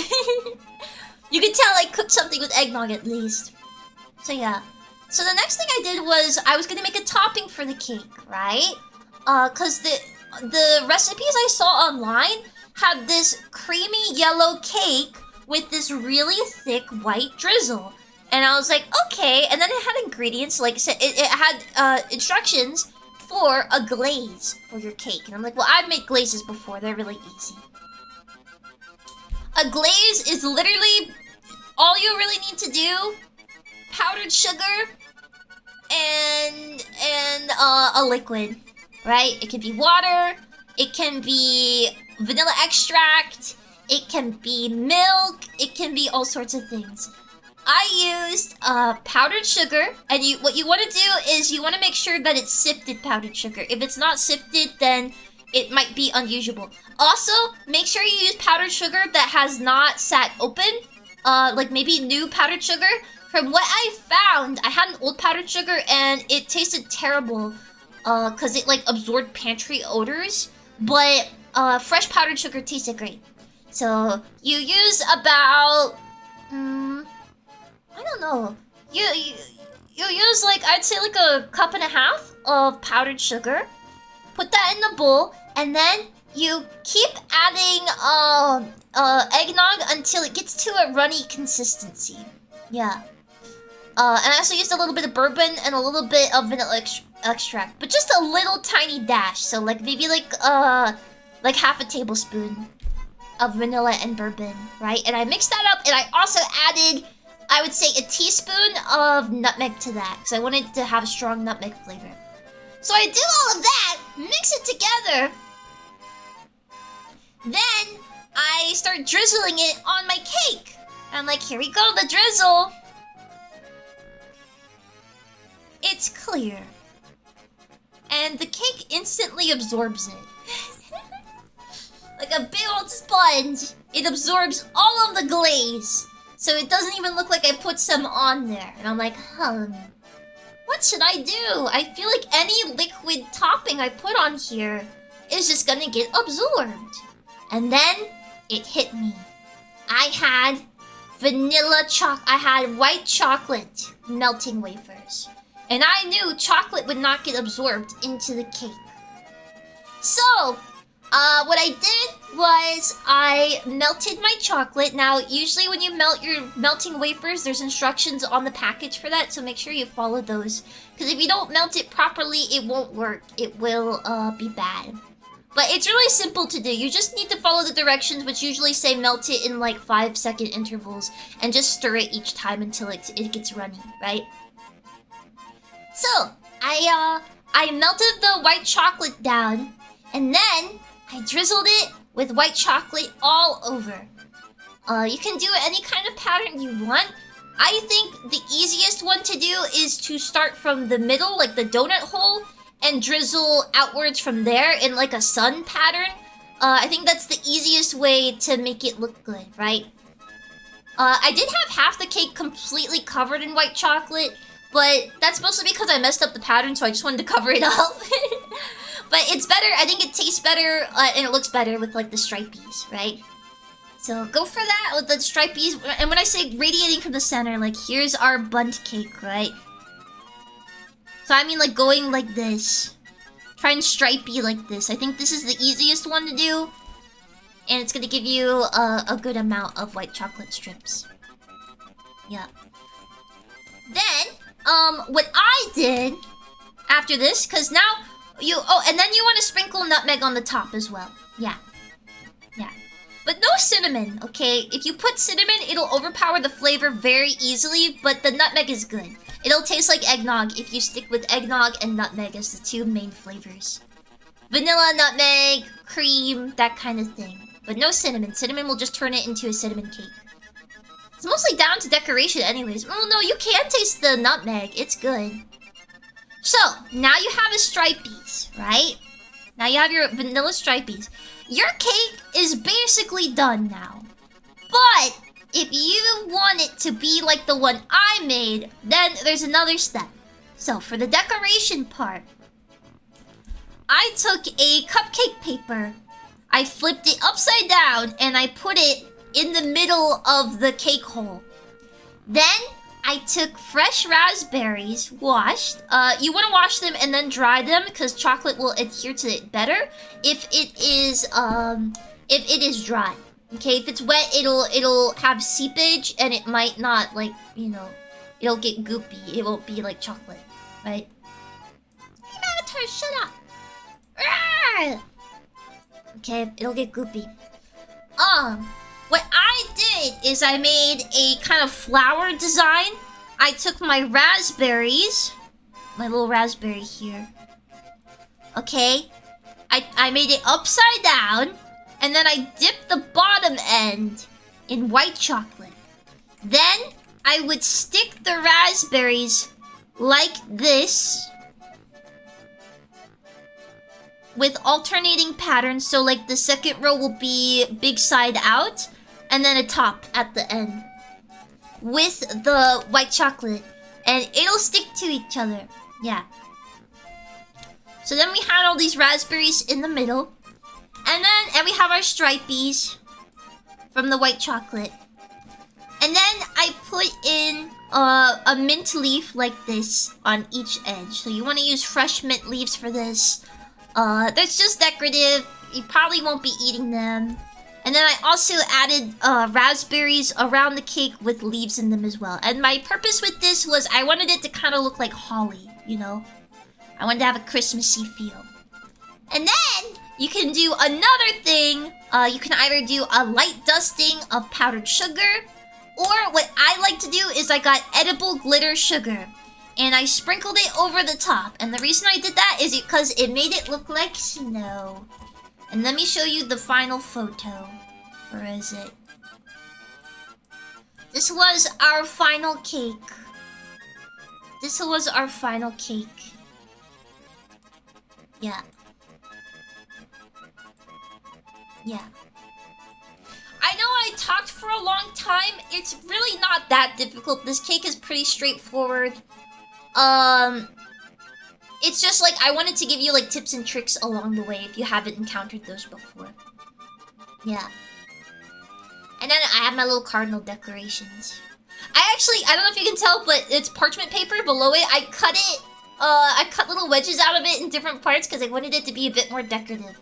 You could tell I cooked something with eggnog at least. So yeah. So the next thing I did was I was gonna make a topping for the cake, right? Cause the recipes I saw online had this creamy yellow cake with this really thick white drizzle. And I was like, okay. And then it had ingredients, like it had instructions for a glaze for your cake. And I'm like, well, I've made glazes before. They're really easy. A glaze is literally all you really need to do. Powdered sugar and a liquid, right? It can be water. It can be vanilla extract. It can be milk. It can be all sorts of things. I used powdered sugar, and what you want to do is you want to make sure that it's sifted powdered sugar. If it's not sifted, then it might be unusable. Also, make sure you use powdered sugar that has not sat open, like maybe new powdered sugar. From what I found, I had an old powdered sugar and it tasted terrible, cause it like absorbed pantry odors. But fresh powdered sugar tasted great. So you use about I don't know. You use like, I'd say like a cup and a half of powdered sugar. Put that in the bowl, and then you keep adding eggnog until it gets to a runny consistency. Yeah. And I also used a little bit of bourbon and a little bit of vanilla extract, but just a little tiny dash. So like maybe like half a tablespoon of vanilla and bourbon, right? And I mixed that up, and I also added, I would say, a teaspoon of nutmeg to that, because I wanted to have a strong nutmeg flavor. So I do all of that, mix it together. Then I start drizzling it on my cake. I'm like, here we go, the drizzle. It's clear. And the cake instantly absorbs it. Like a big old sponge. It absorbs all of the glaze. So it doesn't even look like I put some on there. And I'm like, what should I do? I feel like any liquid topping I put on here is just gonna get absorbed. And then it hit me. I had I had white chocolate melting wafers. And I knew chocolate would not get absorbed into the cake. So, what I did was I melted my chocolate. Now, usually when you melt your melting wafers, there's instructions on the package for that, so make sure you follow those. Because if you don't melt it properly, it won't work. It will be bad. But it's really simple to do. You just need to follow the directions, which usually say melt it in like 5-second intervals, and just stir it each time until it gets runny, right? So, I melted the white chocolate down, and then I drizzled it with white chocolate all over. You can do any kind of pattern you want. I think the easiest one to do is to start from the middle, like the donut hole, and drizzle outwards from there in like a sun pattern. I think that's the easiest way to make it look good, right? I did have half the cake completely covered in white chocolate, but that's mostly because I messed up the pattern, so I just wanted to cover it up. But it's better, I think it tastes better, and it looks better with like the stripies, right? So go for that with the stripies. And when I say radiating from the center, like here's our bundt cake, right? So I mean like going like this. Try and stripey like this. I think this is the easiest one to do. And it's gonna give you a good amount of white chocolate strips. Yeah. Then, what I did after this, because now and then you want to sprinkle nutmeg on the top as well. Yeah. Yeah. But no cinnamon, okay? If you put cinnamon, it'll overpower the flavor very easily, but the nutmeg is good. It'll taste like eggnog if you stick with eggnog and nutmeg as the two main flavors. Vanilla, nutmeg, cream, that kind of thing. But no cinnamon. Cinnamon will just turn it into a cinnamon cake. It's mostly down to decoration anyways. Oh no, you can taste the nutmeg. It's good. So, now you have a stripies, right? Now you have your vanilla stripies. Your cake is basically done now. But if you want it to be like the one I made, then there's another step. So for the decoration part, I took a cupcake paper, I flipped it upside down, and I put it in the middle of the cake hole. Then I took fresh raspberries, washed. You want to wash them and then dry them because chocolate will adhere to it better if it is dry. Okay, if it's wet, it'll have seepage and it might not, like, you know, it'll get goopy. It won't be like chocolate, right? Avatar, shut up! Arrgh! Okay, it'll get goopy. What I did is I made a kind of flower design. I took my raspberries, my little raspberry here. Okay, I made it upside down. And then I dipped the bottom end in white chocolate. Then I would stick the raspberries like this with alternating patterns. So like the second row will be big side out and then a top at the end with the white chocolate. And it'll stick to each other. Yeah. So then we had all these raspberries in the middle. And we have our stripies from the white chocolate. And then I put in a mint leaf like this on each edge. So you want to use fresh mint leaves for this. That's just decorative. You probably won't be eating them. And then I also added raspberries around the cake with leaves in them as well. And my purpose with this was I wanted it to kind of look like holly, you know? I wanted to have a Christmassy feel. And then you can do another thing. You can either do a light dusting of powdered sugar, or what I like to do is I got edible glitter sugar. and I sprinkled it over the top. And the reason I did that is because it made it look like snow. And let me show you the final photo. Where is it? This was our final cake. This was our final cake. Yeah. Yeah. I know I talked for a long time. It's really not that difficult. This cake is pretty straightforward. It's just like I wanted to give you like tips and tricks along the way if you haven't encountered those before. Yeah. And then I have my little cardinal decorations. I don't know if you can tell, but it's parchment paper below it. I cut it, I cut little wedges out of it in different parts because I wanted it to be a bit more decorative.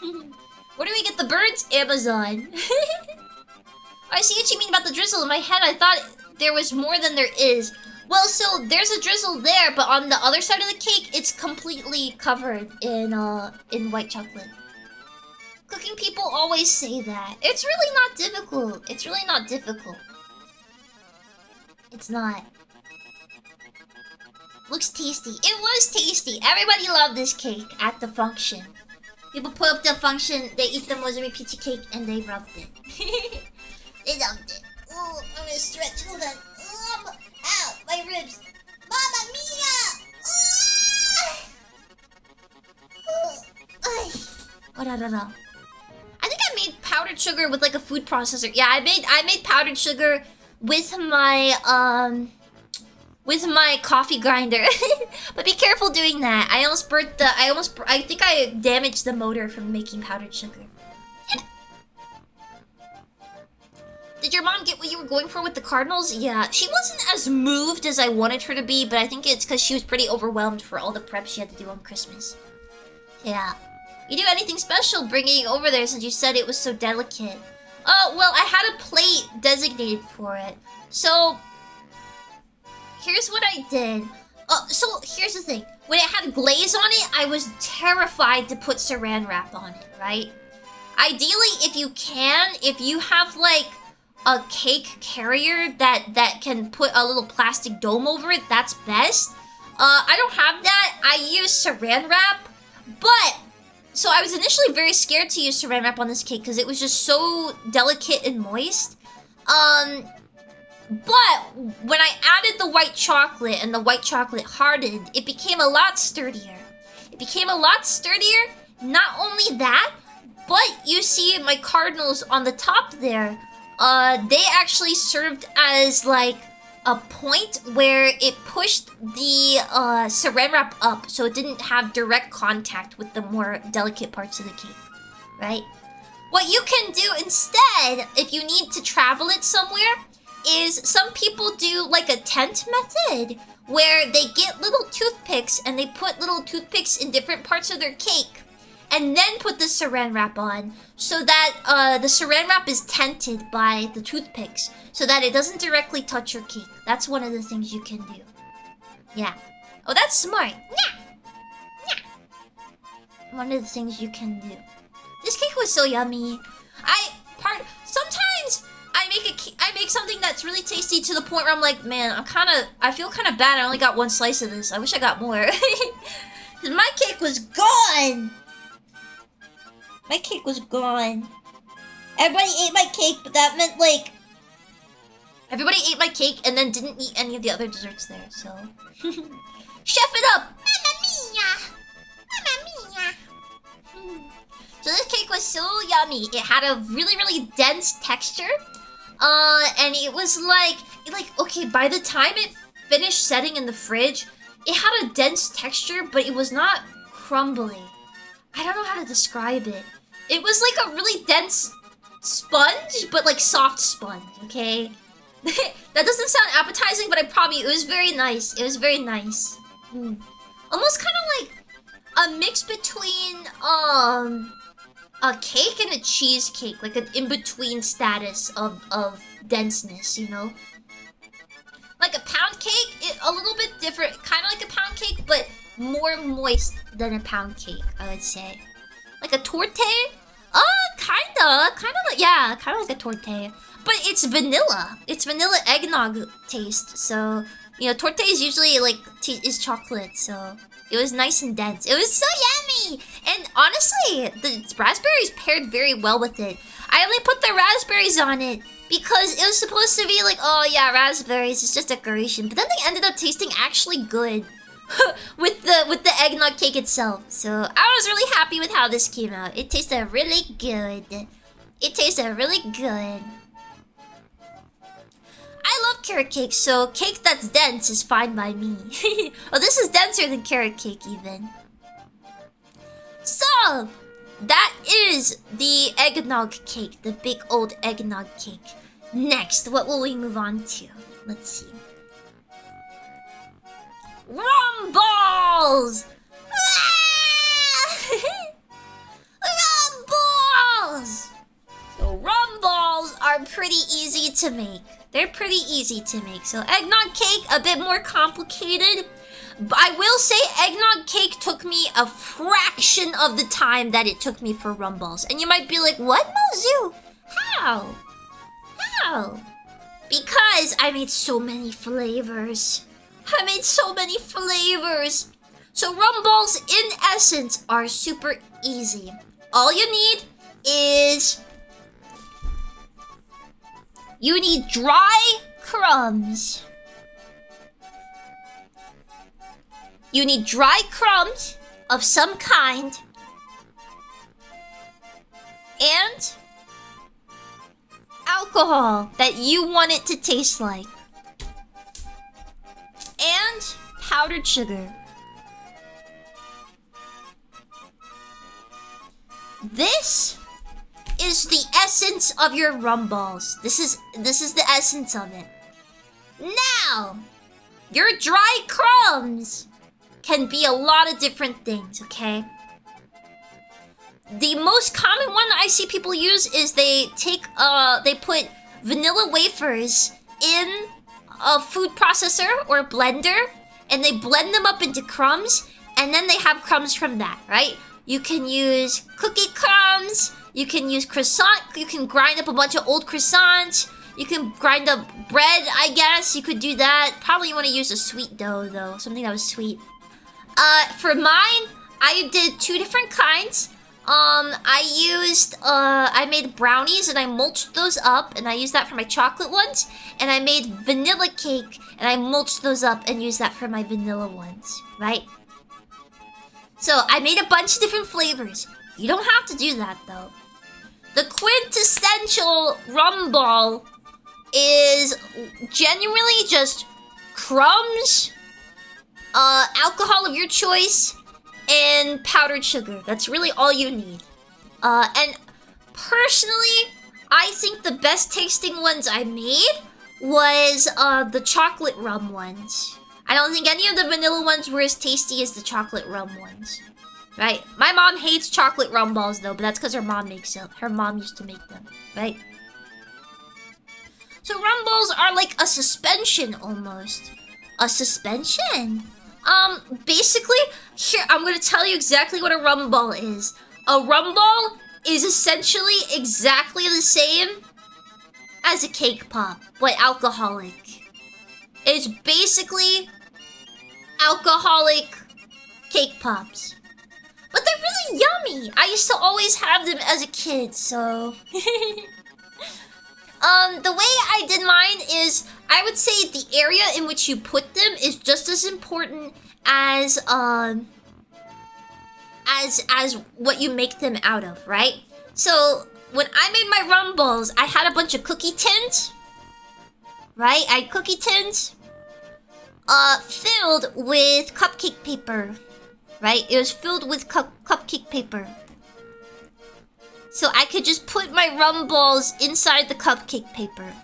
Where do we get the birds? Amazon. I see what you mean about the drizzle. In my head, I thought there was more than there is. Well, so there's a drizzle there, but on the other side of the cake, it's completely covered in white chocolate. Cooking people always say that. It's really not difficult. It's really not difficult. It's not. Looks tasty. It was tasty. Everybody loved this cake at the function. People put up the function, they eat the Mozumi Pichi cake, and they loved it. They loved it. Oh, I'm gonna stretch. Hold on. Ow, my ribs. Mamma mia! Oh, no, no, no. I think I made powdered sugar with like a food processor. Yeah, I made powdered sugar with my coffee grinder. But be careful doing that. I almost burnt the I think I damaged the motor from making powdered sugar. Did your mom get what you were going for with the Cardinals? Yeah, she wasn't as moved as I wanted her to be, but I think it's because she was pretty overwhelmed for all the prep she had to do on Christmas. Yeah. You do anything special bringing it over there since you said it was so delicate? Oh, well, I had a plate designated for it. So, here's what I did. So here's the thing. When it had glaze on it, I was terrified to put saran wrap on it, right? Ideally, if you have like a cake carrier that can put a little plastic dome over it, that's best. I don't have that. I use saran wrap, but so I was initially very scared to use saran wrap on this cake because it was just so delicate and moist. But when I added the white chocolate and the white chocolate hardened, it became a lot sturdier. It became a lot sturdier. Not only that, but you see my cardinals on the top there, they actually served as like a point where it pushed the saran wrap up so it didn't have direct contact with the more delicate parts of the cake, right? What you can do instead, if you need to travel it somewhere, is some people do like a tent method where they get little toothpicks and they put little toothpicks in different parts of their cake and then put the saran wrap on so that the saran wrap is tented by the toothpicks so that it doesn't directly touch your cake. That's one of the things you can do. Yeah. Oh, that's smart. Yeah. Yeah. One of the things you can do. This cake was so yummy. Sometimes I make something that's really tasty to the point where I'm like, man, I feel kind of bad. I only got one slice of this. I wish I got more. Cause my cake was gone. My cake was gone. Everybody ate my cake, but that meant like everybody ate my cake and then didn't eat any of the other desserts there. So chef it up. Mamma mia. Mamma mia. So this cake was so yummy. It had a really, really dense texture. And it was like, okay, by the time it finished setting in the fridge, it had a dense texture, but it was not crumbly. I don't know how to describe it. It was like a really dense sponge, but like soft sponge, okay? That doesn't sound appetizing, but it was very nice. It was very nice. Almost kind of like a mix between, a cake and a cheesecake, like an in-between status of denseness, you know? Like a pound cake, a little bit different, kind of like a pound cake, but more moist than a pound cake, I would say. Kind of like a torte, but but it's vanilla. It's vanilla eggnog taste. So, you know, torte is usually like is chocolate. So it was nice and dense. It was so yummy. And honestly, the raspberries paired very well with it. I only put the raspberries on it because it was supposed to be like, oh yeah, raspberries, it's just decoration. But then they ended up tasting actually good with the eggnog cake itself. So I was really happy with how this came out. It tasted really good. It tasted really good. I love carrot cake, so cake that's dense is fine by me. Oh, this is denser than carrot cake even. So, that is the eggnog cake, the big old eggnog cake. Next, what will we move on to? Let's see. Rum balls! Rum balls! So rum balls are pretty easy to make. They're pretty easy to make. So eggnog cake, a bit more complicated. But I will say eggnog cake took me a fraction of the time that it took me for rum balls. And you might be like, what, Mozu? How? How? Because I made so many flavors. I made so many flavors. So rum balls, in essence, are super easy. All you need is... you need dry crumbs. You need dry crumbs of some kind. And alcohol that you want it to taste like. And powdered sugar. This is the essence of your rum balls. This is the essence of it. Now, your dry crumbs can be a lot of different things, okay? The most common one I see people use is they put vanilla wafers in a food processor or blender, and they blend them up into crumbs, and then they have crumbs from that, right? You can use cookie crumbs, you can use croissant, you can grind up a bunch of old croissants, you can grind up bread, I guess, you could do that. Probably you want to use a sweet dough though, something that was sweet. For mine, I did two different kinds. I made brownies and I mulched those up, and I used that for my chocolate ones. And I made vanilla cake and I mulched those up and used that for my vanilla ones, right? So I made a bunch of different flavors. You don't have to do that though. The quintessential rum ball is genuinely just crumbs, alcohol of your choice, and powdered sugar. That's really all you need. And personally, I think the best tasting ones I made was the chocolate rum ones. I don't think any of the vanilla ones were as tasty as the chocolate rum ones. Right? My mom hates chocolate rum balls though, but that's because her mom makes them. Her mom used to make them, right? So rum balls are like a suspension almost. A suspension? Basically, here, I'm gonna tell you exactly what a rum ball is. A rum ball is essentially exactly the same as a cake pop, but alcoholic. It's basically alcoholic cake pops. But they're really yummy. I used to always have them as a kid, so... The way I did mine is, I would say the area in which you put them is just as important as what you make them out of, right? So, when I made my rum balls, I had a bunch of cookie tins, right? I had cookie tins, filled with cupcake paper, right? It was filled with cupcake paper. So I could just put my rum balls inside the cupcake paper.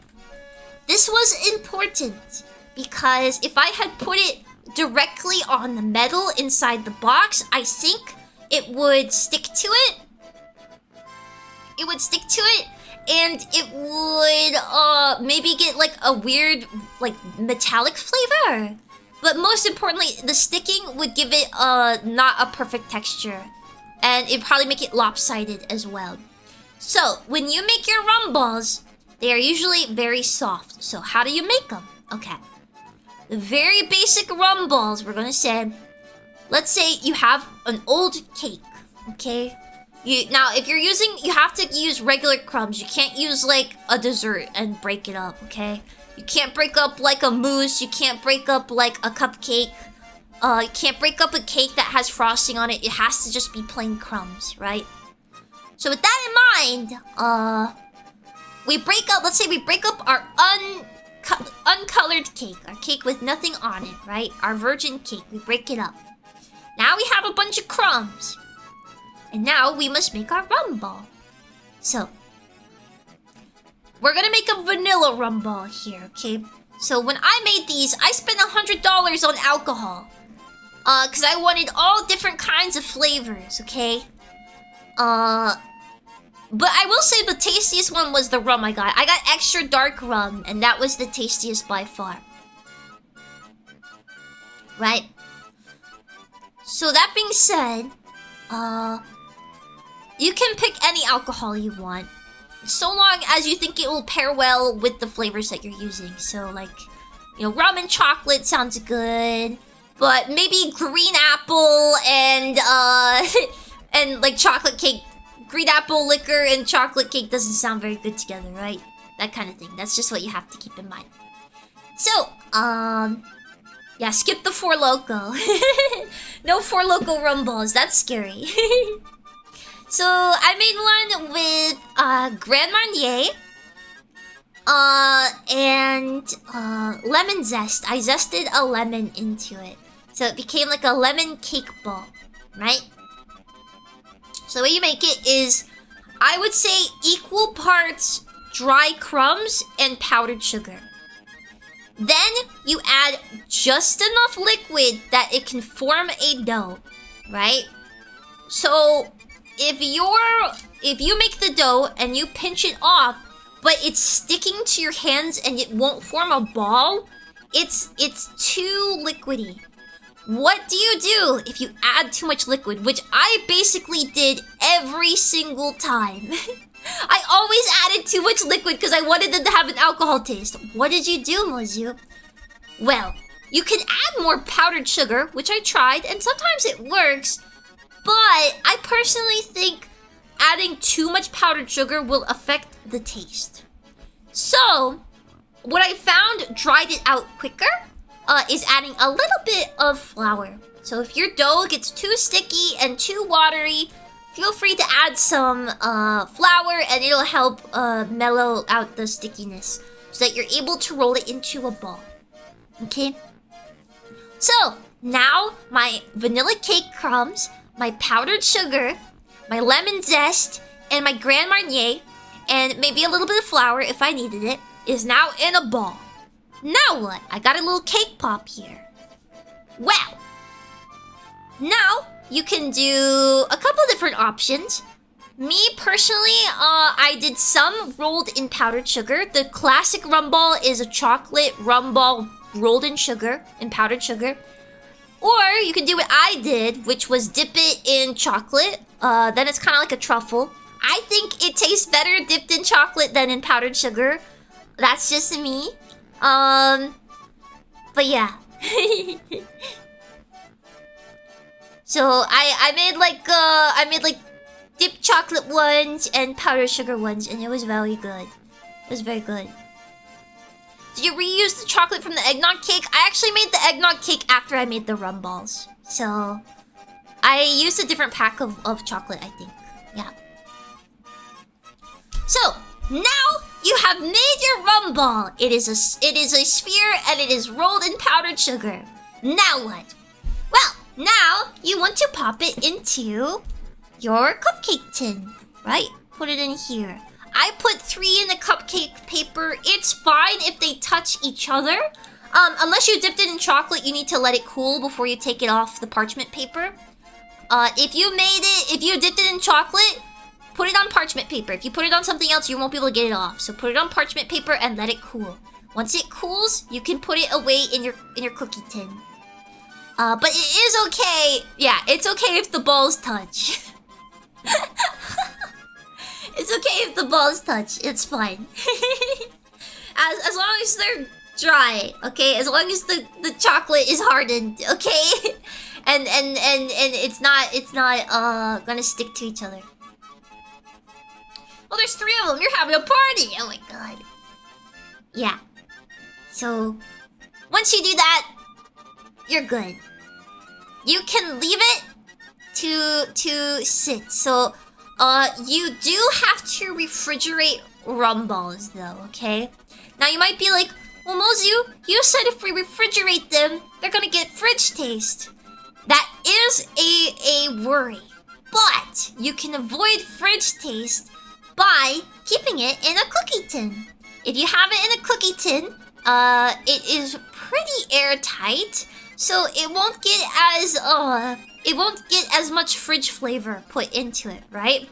This was important because if I had put it directly on the metal inside the box, I think it would stick to it. It would stick to it, and it would maybe get like a weird like metallic flavor. But most importantly, the sticking would give it not a perfect texture, and it'd probably make it lopsided as well. So when you make your rum balls, they are usually very soft. So how do you make them? Okay. The very basic rum balls, we're gonna say, let's say you have an old cake, okay? Now, if you're using, you have to use regular crumbs. You can't use like a dessert and break it up, okay? You can't break up like a mousse. You can't break up like a cupcake. You can't break up a cake that has frosting on it. It has to just be plain crumbs, right? So with that in mind, we break up, let's say we break up our uncolored cake. Our cake with nothing on it, right? Our virgin cake, we break it up. Now we have a bunch of crumbs. And now we must make our rum ball. So, we're gonna make a vanilla rum ball here, okay? So when I made these, I spent $100 on alcohol. Cause I wanted all different kinds of flavors, okay? But I will say the tastiest one was the rum I got. I got extra dark rum, and that was the tastiest by far. Right? So that being said, you can pick any alcohol you want, so long as you think it will pair well with the flavors that you're using. So like, you know, rum and chocolate sounds good, but maybe green apple and and like chocolate cake. Green apple liquor and chocolate cake doesn't sound very good together, right? That kind of thing. That's just what you have to keep in mind. So, yeah, skip the Four Loko. No Four Loko rum balls. That's scary. So, I made one with Grand Marnier and lemon zest. I zested a lemon into it. So it became like a lemon cake ball, right? So the way you make it is, I would say equal parts dry crumbs and powdered sugar. Then you add just enough liquid that it can form a dough, right? So if you make the dough and you pinch it off, but it's sticking to your hands and it won't form a ball, it's too liquidy. What do you do if you add too much liquid? Which I basically did every single time. I always added too much liquid because I wanted them to have an alcohol taste. What did you do, Mozu? Well, you can add more powdered sugar, which I tried, and sometimes it works. But I personally think adding too much powdered sugar will affect the taste. So, what I found dried it out quicker is adding a little bit of flour. So if your dough gets too sticky and too watery, feel free to add some flour and it'll help mellow out the stickiness so that you're able to roll it into a ball. Okay? So, now my vanilla cake crumbs, my powdered sugar, my lemon zest, and my Grand Marnier, and maybe a little bit of flour if I needed it, is now in a ball. Now what? I got a little cake pop here. Well, now you can do a couple different options. Me personally, I did some rolled in powdered sugar. The classic rum ball is a chocolate rum ball rolled in sugar, in powdered sugar. Or you can do what I did, which was dip it in chocolate. Then it's kind of like a truffle. I think it tastes better dipped in chocolate than in powdered sugar. That's just me. But yeah. So I made like dipped chocolate ones and powdered sugar ones, and it was very good. It was very good. Did you reuse the chocolate from the eggnog cake? I actually made the eggnog cake after I made the rum balls. So I used a different pack of chocolate, I think. Yeah. So now you have made your rum ball. It is a sphere and it is rolled in powdered sugar. Now what? Well, now you want to pop it into your cupcake tin, right? Put it in here. I put 3 in the cupcake paper. It's fine if they touch each other. Unless you dipped it in chocolate, you need to let it cool before you take it off the parchment paper. If you dipped it in chocolate, put it on parchment paper. If you put it on something else, you won't be able to get it off. So put it on parchment paper and let it cool. Once it cools, you can put it away in your cookie tin. But it is okay. Yeah, it's okay if the balls touch. It's okay if the balls touch. It's fine. as long as they're dry, okay? As long as the chocolate is hardened, okay? and it's not gonna stick to each other. Well, there's 3 of them. You're having a party. Oh my god. Yeah. So once you do that, you're good. You can leave it to sit. So you do have to refrigerate rum balls though, okay? Now you might be like, well, Mozu, you said if we refrigerate them, they're gonna get fridge taste. That is a worry. But you can avoid fridge taste by keeping it in a cookie tin. If you have it in a cookie tin, it is pretty airtight, so it won't get as much fridge flavor put into it, right?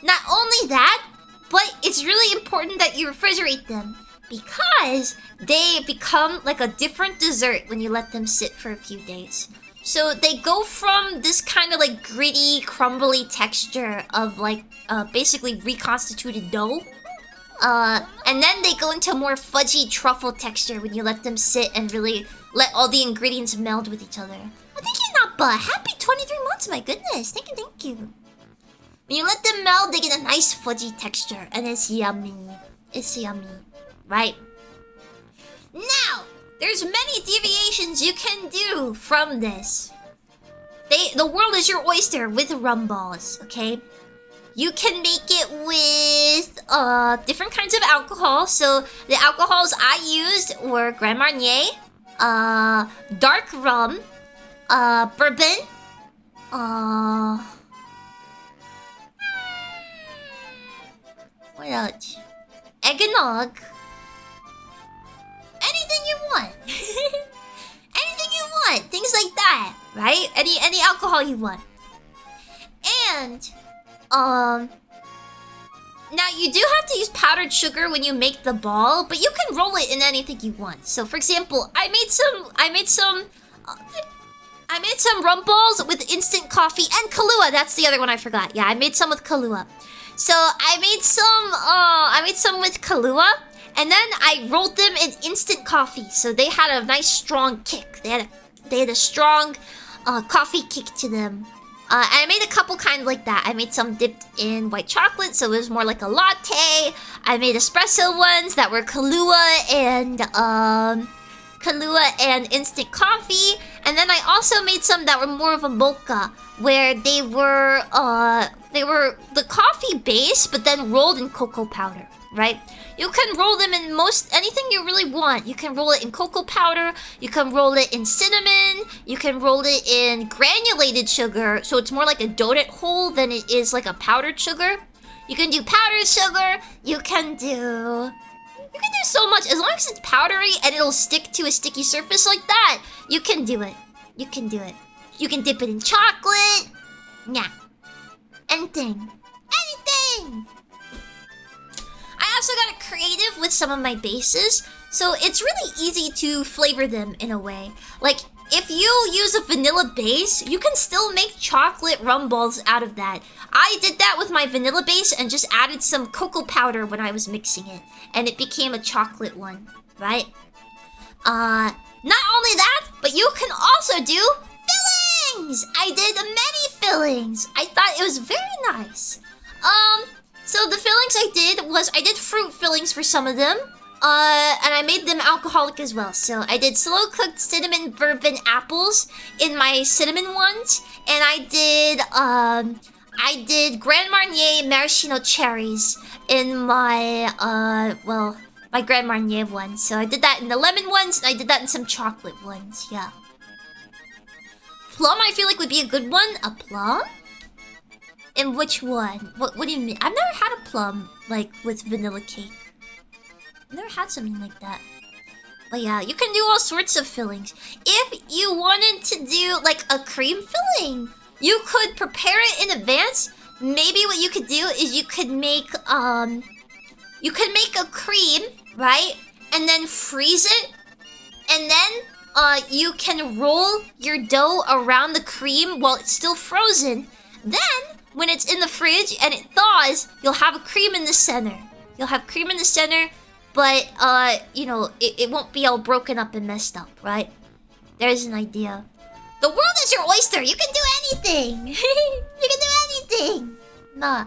Not only that, but it's really important that you refrigerate them because they become like a different dessert when you let them sit for a few days. So they go from this kind of like gritty, crumbly texture of like basically reconstituted dough. And then they go into a more fudgy truffle texture when you let them sit and really let all the ingredients meld with each other. Oh, thank you, Nappa! Happy 23 months, my goodness! Thank you, thank you. When you let them meld, they get a nice fudgy texture, and it's yummy. It's yummy, right? Now, there's many deviations you can do from this. The world is your oyster with rum balls, okay? You can make it with different kinds of alcohol. So the alcohols I used were Grand Marnier, dark rum, bourbon, what else? Eggnog. Anything you want. Anything you want. Things like that, right? Any alcohol you want. And now you do have to use powdered sugar when you make the ball, but you can roll it in anything you want. So for example, I made some rum balls with instant coffee and Kahlua. That's the other one I forgot. Yeah, I made some with Kahlua. So I made some with Kahlua, and then I rolled them in instant coffee. So they had a nice strong kick. They had a strong coffee kick to them. And I made a couple kind of like that. I made some dipped in white chocolate, so it was more like a latte. I made espresso ones that were Kahlua and instant coffee. And then I also made some that were more of a mocha, where they were the coffee base, but then rolled in cocoa powder, right? You can roll them in anything you really want. You can roll it in cocoa powder, you can roll it in cinnamon, you can roll it in granulated sugar, so it's more like a donut hole than it is like a powdered sugar. You can do powdered sugar, you can do so much. As long as it's powdery and it'll stick to a sticky surface like that, you can do it. You can do it. You can dip it in chocolate. Yeah. Anything. Anything! I also got creative with some of my bases, so it's really easy to flavor them in a way. Like, if you use a vanilla base, you can still make chocolate rum balls out of that. I did that with my vanilla base and just added some cocoa powder when I was mixing it, and it became a chocolate one, right? Not only that, but you can also do fillings! I did many fillings. I thought it was very nice. So the fillings I did fruit fillings for some of them. And I made them alcoholic as well. So I did slow cooked cinnamon bourbon apples in my cinnamon ones, and I did Grand Marnier maraschino cherries in my my Grand Marnier ones. So I did that in the lemon ones, and I did that in some chocolate ones. Yeah. Plum I feel like would be a good one. A plum? In which one? What do you mean? I've never had a plum like with vanilla cake. I've never had something like that. But yeah, you can do all sorts of fillings. If you wanted to do like a cream filling, you could prepare it in advance. Maybe what you could do is you could make a cream, right? And then freeze it. And then you can roll your dough around the cream while it's still frozen. Then when it's in the fridge and it thaws, you'll have a cream in the center. You'll have cream in the center, but you know, it won't be all broken up and messed up, right? There's an idea. The world is your oyster. You can do anything. You can do anything. Nah.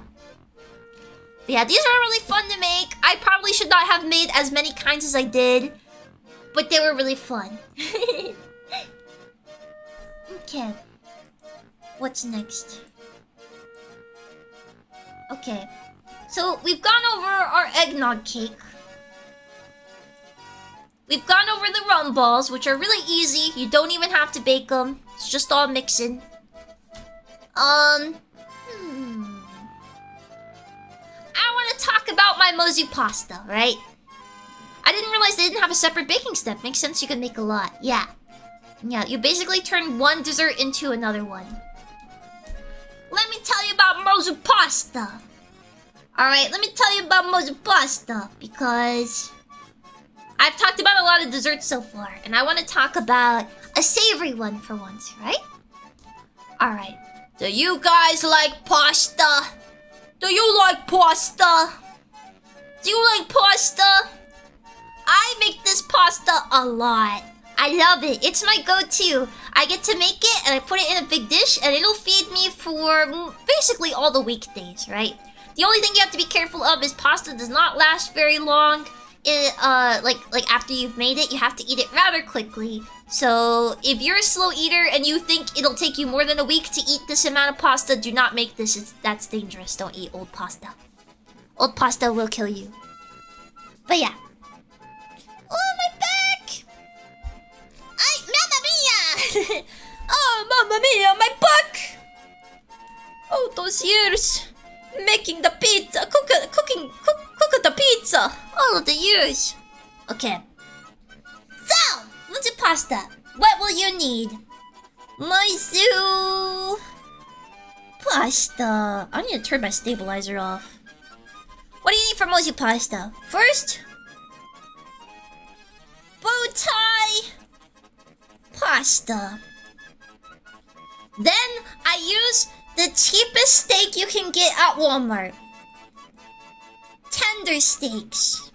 But yeah, these are really fun to make. I probably should not have made as many kinds as I did, but they were really fun. Okay. What's next? Okay. So, we've gone over our eggnog cake. We've gone over the rum balls, which are really easy. You don't even have to bake them. It's just all mixing. I want to talk about my mozu pasta, right? I didn't realize they didn't have a separate baking step. Makes sense, you can make a lot. Yeah. Yeah, you basically turn one dessert into another one. Let me tell you about mozu pasta. Alright, let me tell you about mozu pasta, because I've talked about a lot of desserts so far, and I want to talk about a savory one for once, right? Alright. Do you guys like pasta? Do you like pasta? Do you like pasta? I make this pasta a lot. I love it. It's my go-to. I get to make it and I put it in a big dish and it'll feed me for basically all the weekdays, right? The only thing you have to be careful of is pasta does not last very long. Like after you've made it, you have to eat it rather quickly. So if you're a slow eater and you think it'll take you more than a week to eat this amount of pasta, do not make this. That's dangerous. Don't eat old pasta. Old pasta will kill you. But yeah. Oh, my back! Mamma mia! Oh, mamma mia, my back! Oh, those years making the pizza, cooking the pizza. All of the years. Okay. So, mozu pasta. What will you need? Mozu pasta. I need to turn my stabilizer off. What do you need for mozu pasta? First, bow tie pasta. Then I use the cheapest steak you can get at Walmart. Tender steaks.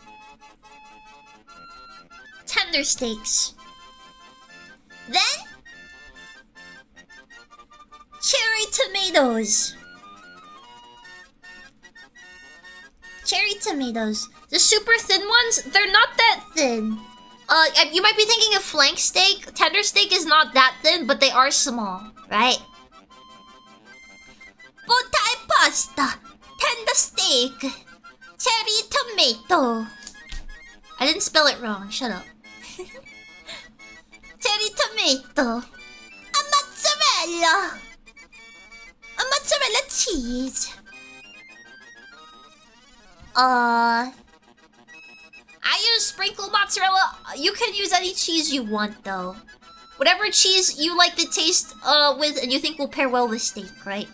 Tender steaks. Then cherry tomatoes. Cherry tomatoes. The super thin ones, they're not that thin. You might be thinking of flank steak. Tender steak is not that thin, but they are small, right? Botai pasta, tender steak, cherry tomato. I didn't spell it wrong, shut up. Cherry tomato, a mozzarella cheese. I use sprinkle mozzarella. You can use any cheese you want, though. Whatever cheese you like the taste with and you think will pair well with steak, right?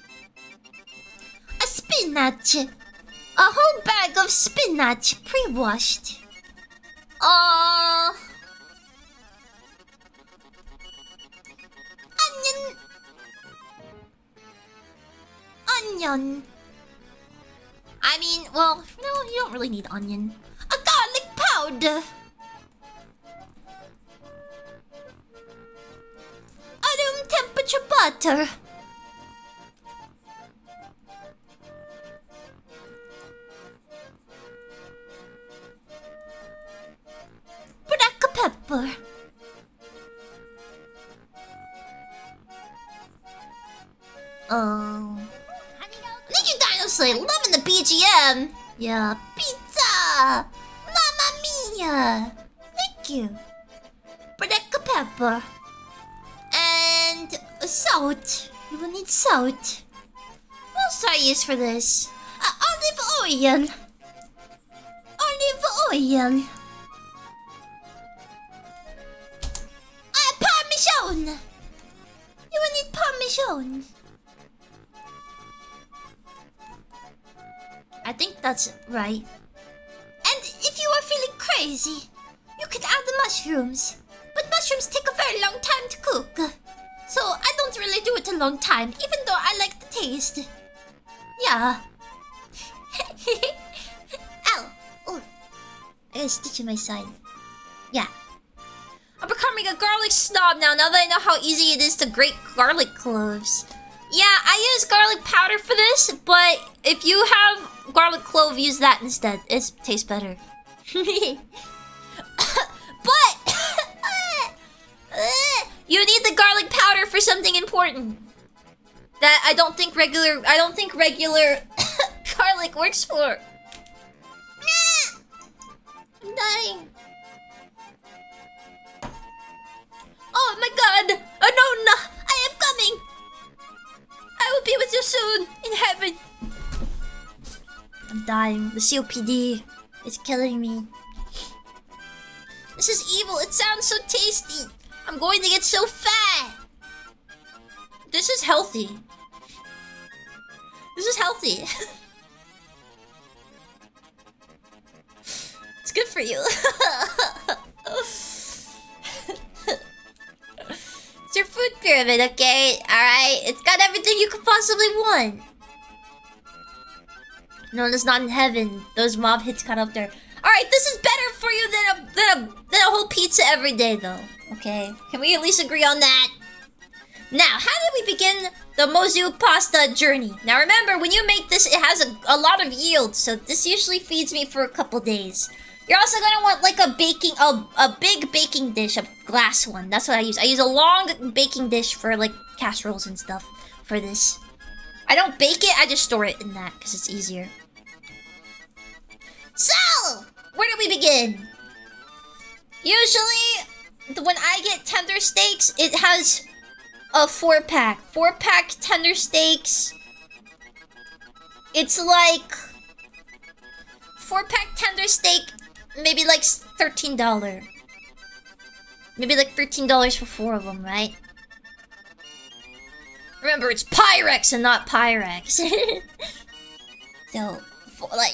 A spinach. A whole bag of spinach, pre-washed. Onion. I mean, well, no, you don't really need onion. A garlic powder. A room temperature butter. Black pepper. Thank you, Dinosaur. Loving the BGM. Yeah, pizza. Mamma mia. Thank you. Black pepper. And salt. You will need salt. What else do I use for this? Olive oil. Olive oil. Parmesan. You will need parmesan. I think that's right. And if you are feeling crazy, you can add the mushrooms. But mushrooms take a very long time to cook. So I don't really do it a long time, even though I like the taste. Yeah. Ow! Oh, I got a stitch in my side. Yeah. I'm becoming a garlic snob now that I know how easy it is to grate garlic cloves. Yeah, I use garlic powder for this, but if you have garlic clove, use that instead. It tastes better. But you need the garlic powder for something important that I don't think regular garlic works for. I'm dying. Oh my god! Anona! I am coming! I will be with you soon, in heaven. I'm dying. The COPD is killing me. This is evil. It sounds so tasty. I'm going to get so fat. This is healthy. This is healthy. It's good for you. It's your food pyramid, okay? Alright? It's got everything you could possibly want. No, it's not in heaven. Those mob hits got up there. Alright, this is better for you than a whole pizza every day, though. Okay? Can we at least agree on that? Now, how did we begin the Mozu pasta journey? Now remember, when you make this, it has a lot of yield, so this usually feeds me for a couple days. You're also gonna want like a big baking dish, a glass one. That's what I use. I use a long baking dish for like casseroles and stuff for this. I don't bake it, I just store it in that because it's easier. So, where do we begin? Usually, when I get tender steaks, it has a 4-pack. 4-pack tender steaks. It's like 4-pack tender steak, maybe like $13. Maybe like $13 for 4 of them, right? Remember, it's Pyrex and not Pyrex. So,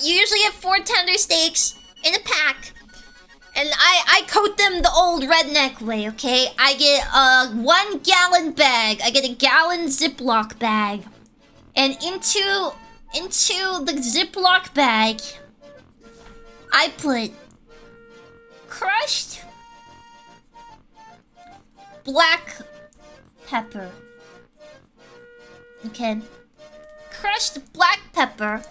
you usually get 4 tender steaks in a pack. And I coat them the old redneck way, okay? I get a 1 gallon bag. I get a gallon Ziploc bag. And into the Ziploc bag, I put crushed black pepper. Okay. Crushed black pepper.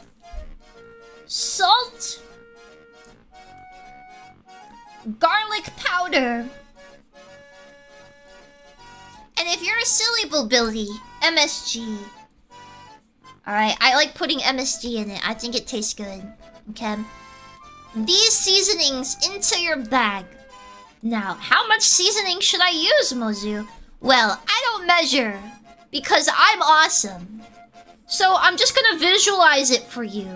Salt. Garlic powder. And if you're a silly Billy, MSG. Alright, I like putting MSG in it. I think it tastes good. Okay. These seasonings into your bag. Now, how much seasoning should I use, Mozu? Well, I don't measure. Because I'm awesome. So I'm just gonna visualize it for you.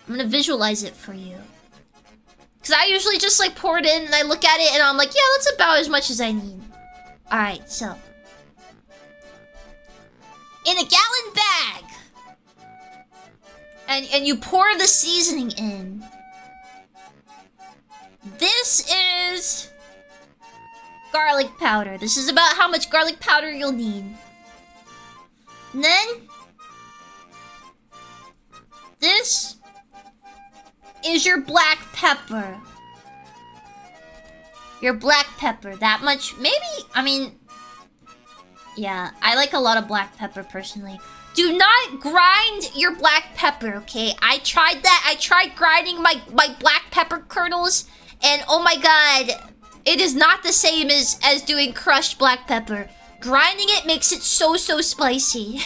I'm gonna visualize it for you. Because I usually just like pour it in and I look at it and I'm like, yeah, that's about as much as I need. Alright, so. In a gallon bag. And you pour the seasoning in. This is garlic powder. This is about how much garlic powder you'll need. And then this is your black pepper. Your black pepper. That much. Maybe, I mean, yeah, I like a lot of black pepper personally. Do not grind your black pepper, okay? I tried that. I tried grinding my black pepper kernels, and oh my god, it is not the same as doing crushed black pepper. Grinding it makes it so spicy.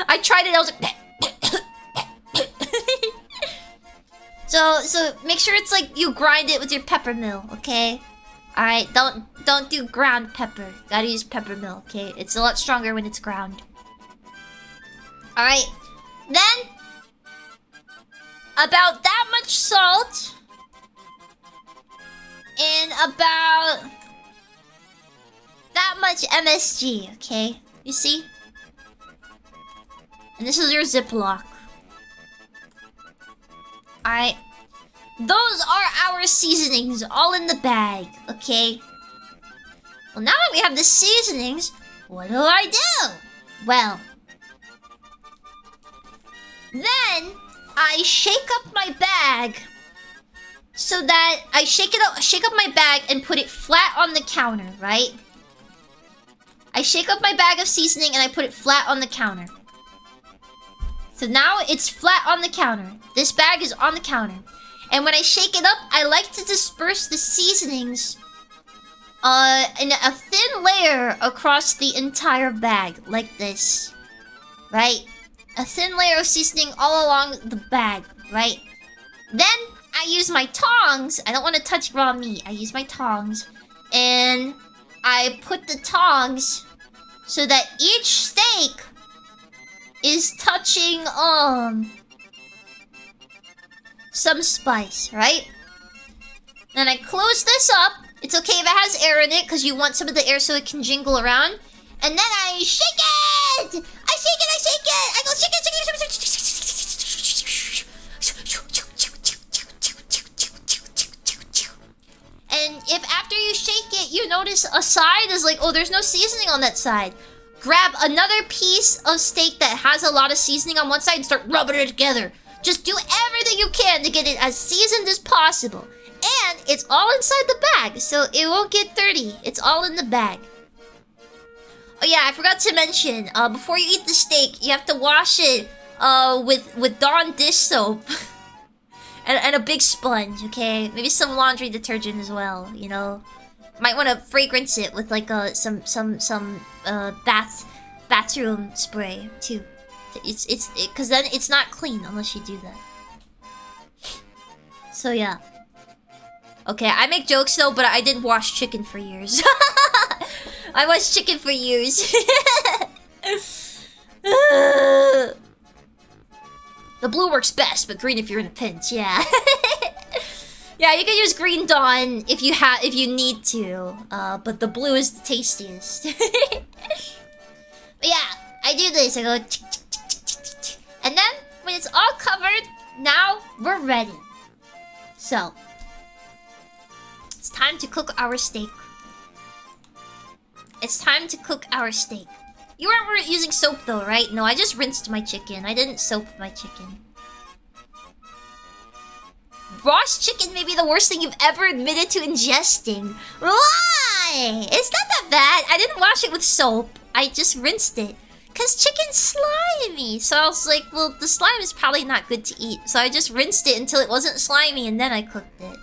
I tried it, I was like... So make sure it's like you grind it with your pepper mill, okay? Alright, don't do ground pepper. Gotta use pepper mill, okay? It's a lot stronger when it's ground. Alright, then about that much salt and about that much MSG, okay? You see? And this is your Ziploc. Alright. Those are our seasonings all in the bag, okay? Well, now that we have the seasonings, what do? Well, Then I shake up my bag so that I shake up my bag and put it flat on the counter, right? I shake up my bag of seasoning and I put it flat on the counter. So now it's flat on the counter. This bag is on the counter. And when I shake it up, I like to disperse the seasonings in a thin layer across the entire bag, like this. Right? A thin layer of seasoning all along the bag, right? Then I use my tongs. I don't want to touch raw meat. I use my tongs. And I put the tongs so that each steak is touching some spice, right? Then I close this up. It's okay if it has air in it because you want some of the air so it can jingle around. And then I shake it! I shake it! I go shake it! And if after you shake it, you notice a side is like, oh, there's no seasoning on that side. Grab another piece of steak that has a lot of seasoning on one side and start rubbing it together. Just do everything you can to get it as seasoned as possible. And it's all inside the bag, so it won't get dirty. It's all in the bag. Oh yeah, I forgot to mention, before you eat the steak, you have to wash it with Dawn dish soap. and a big sponge, okay? Maybe some laundry detergent as well, you know? Might want to fragrance it with like some bathroom spray too. Cause then it's not clean unless you do that. So yeah. Okay, I make jokes though, but I did wash chicken for years. I washed chicken for years. The blue works best, but green if you're in a pinch. Yeah. Yeah, you can use green Dawn if you need to. But the blue is the tastiest. But yeah, I do this. I go, and then when it's all covered, now we're ready. So it's time to cook our steak. It's time to cook our steak. You weren't using soap though, right? No, I just rinsed my chicken. I didn't soap my chicken. Raw chicken may be the worst thing you've ever admitted to ingesting. Why? It's not that bad. I didn't wash it with soap. I just rinsed it. Cause chicken's slimy. So I was like, well, the slime is probably not good to eat. So I just rinsed it until it wasn't slimy and then I cooked it.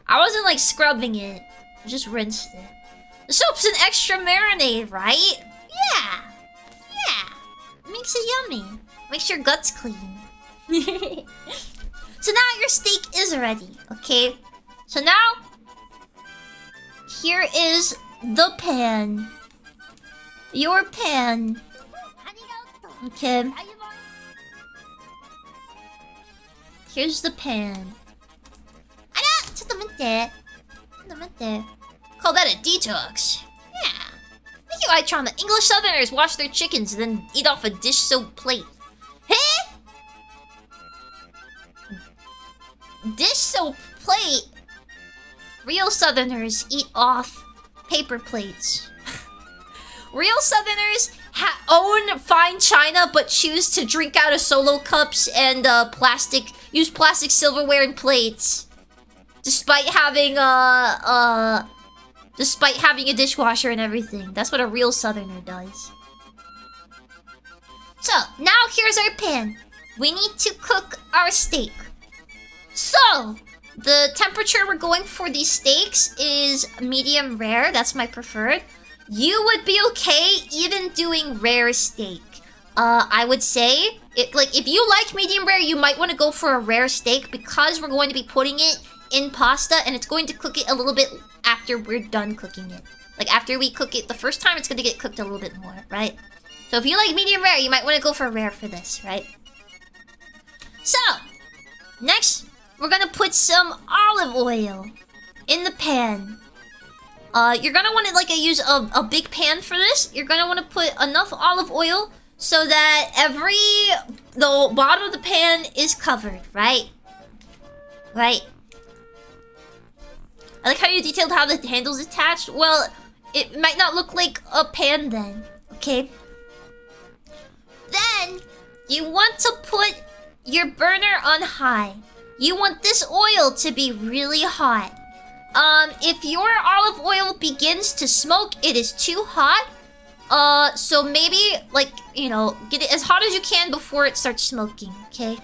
I wasn't like scrubbing it. I just rinsed it. The soap's an extra marinade, right? Yeah. Yeah. Makes it yummy. Makes your guts clean. So now your steak is ready, okay? So now, here is the pan. Your pan. Okay. Here's the pan. Call that a detox. Yeah. Thank you, Itron. The English Southerners wash their chickens and then eat off a dish soap plate. Hey? Dish soap plate? Real Southerners eat off paper plates. Real Southerners own fine china but choose to drink out of solo cups and use plastic silverware and plates. Despite having a dishwasher and everything. That's what a real Southerner does. So, now here's our pan. We need to cook our steak. So, the temperature we're going for these steaks is medium rare. That's my preferred. You would be okay even doing rare steak. I would say, if you like medium rare, you might want to go for a rare steak because we're going to be putting it in pasta and it's going to cook it a little bit after we're done cooking it. Like after we cook it the first time, it's going to get cooked a little bit more, right? So if you like medium rare, you might want to go for rare for this, right? So, next, we're going to put some olive oil in the pan. You're going to want to use a big pan for this. You're going to want to put enough olive oil so that the bottom of the pan is covered, right? Right. I like how you detailed how the handle's attached. Well, it might not look like a pan then, okay? Then, you want to put your burner on high. You want this oil to be really hot. If your olive oil begins to smoke, it is too hot. So maybe, like, you know, get it as hot as you can before it starts smoking, okay?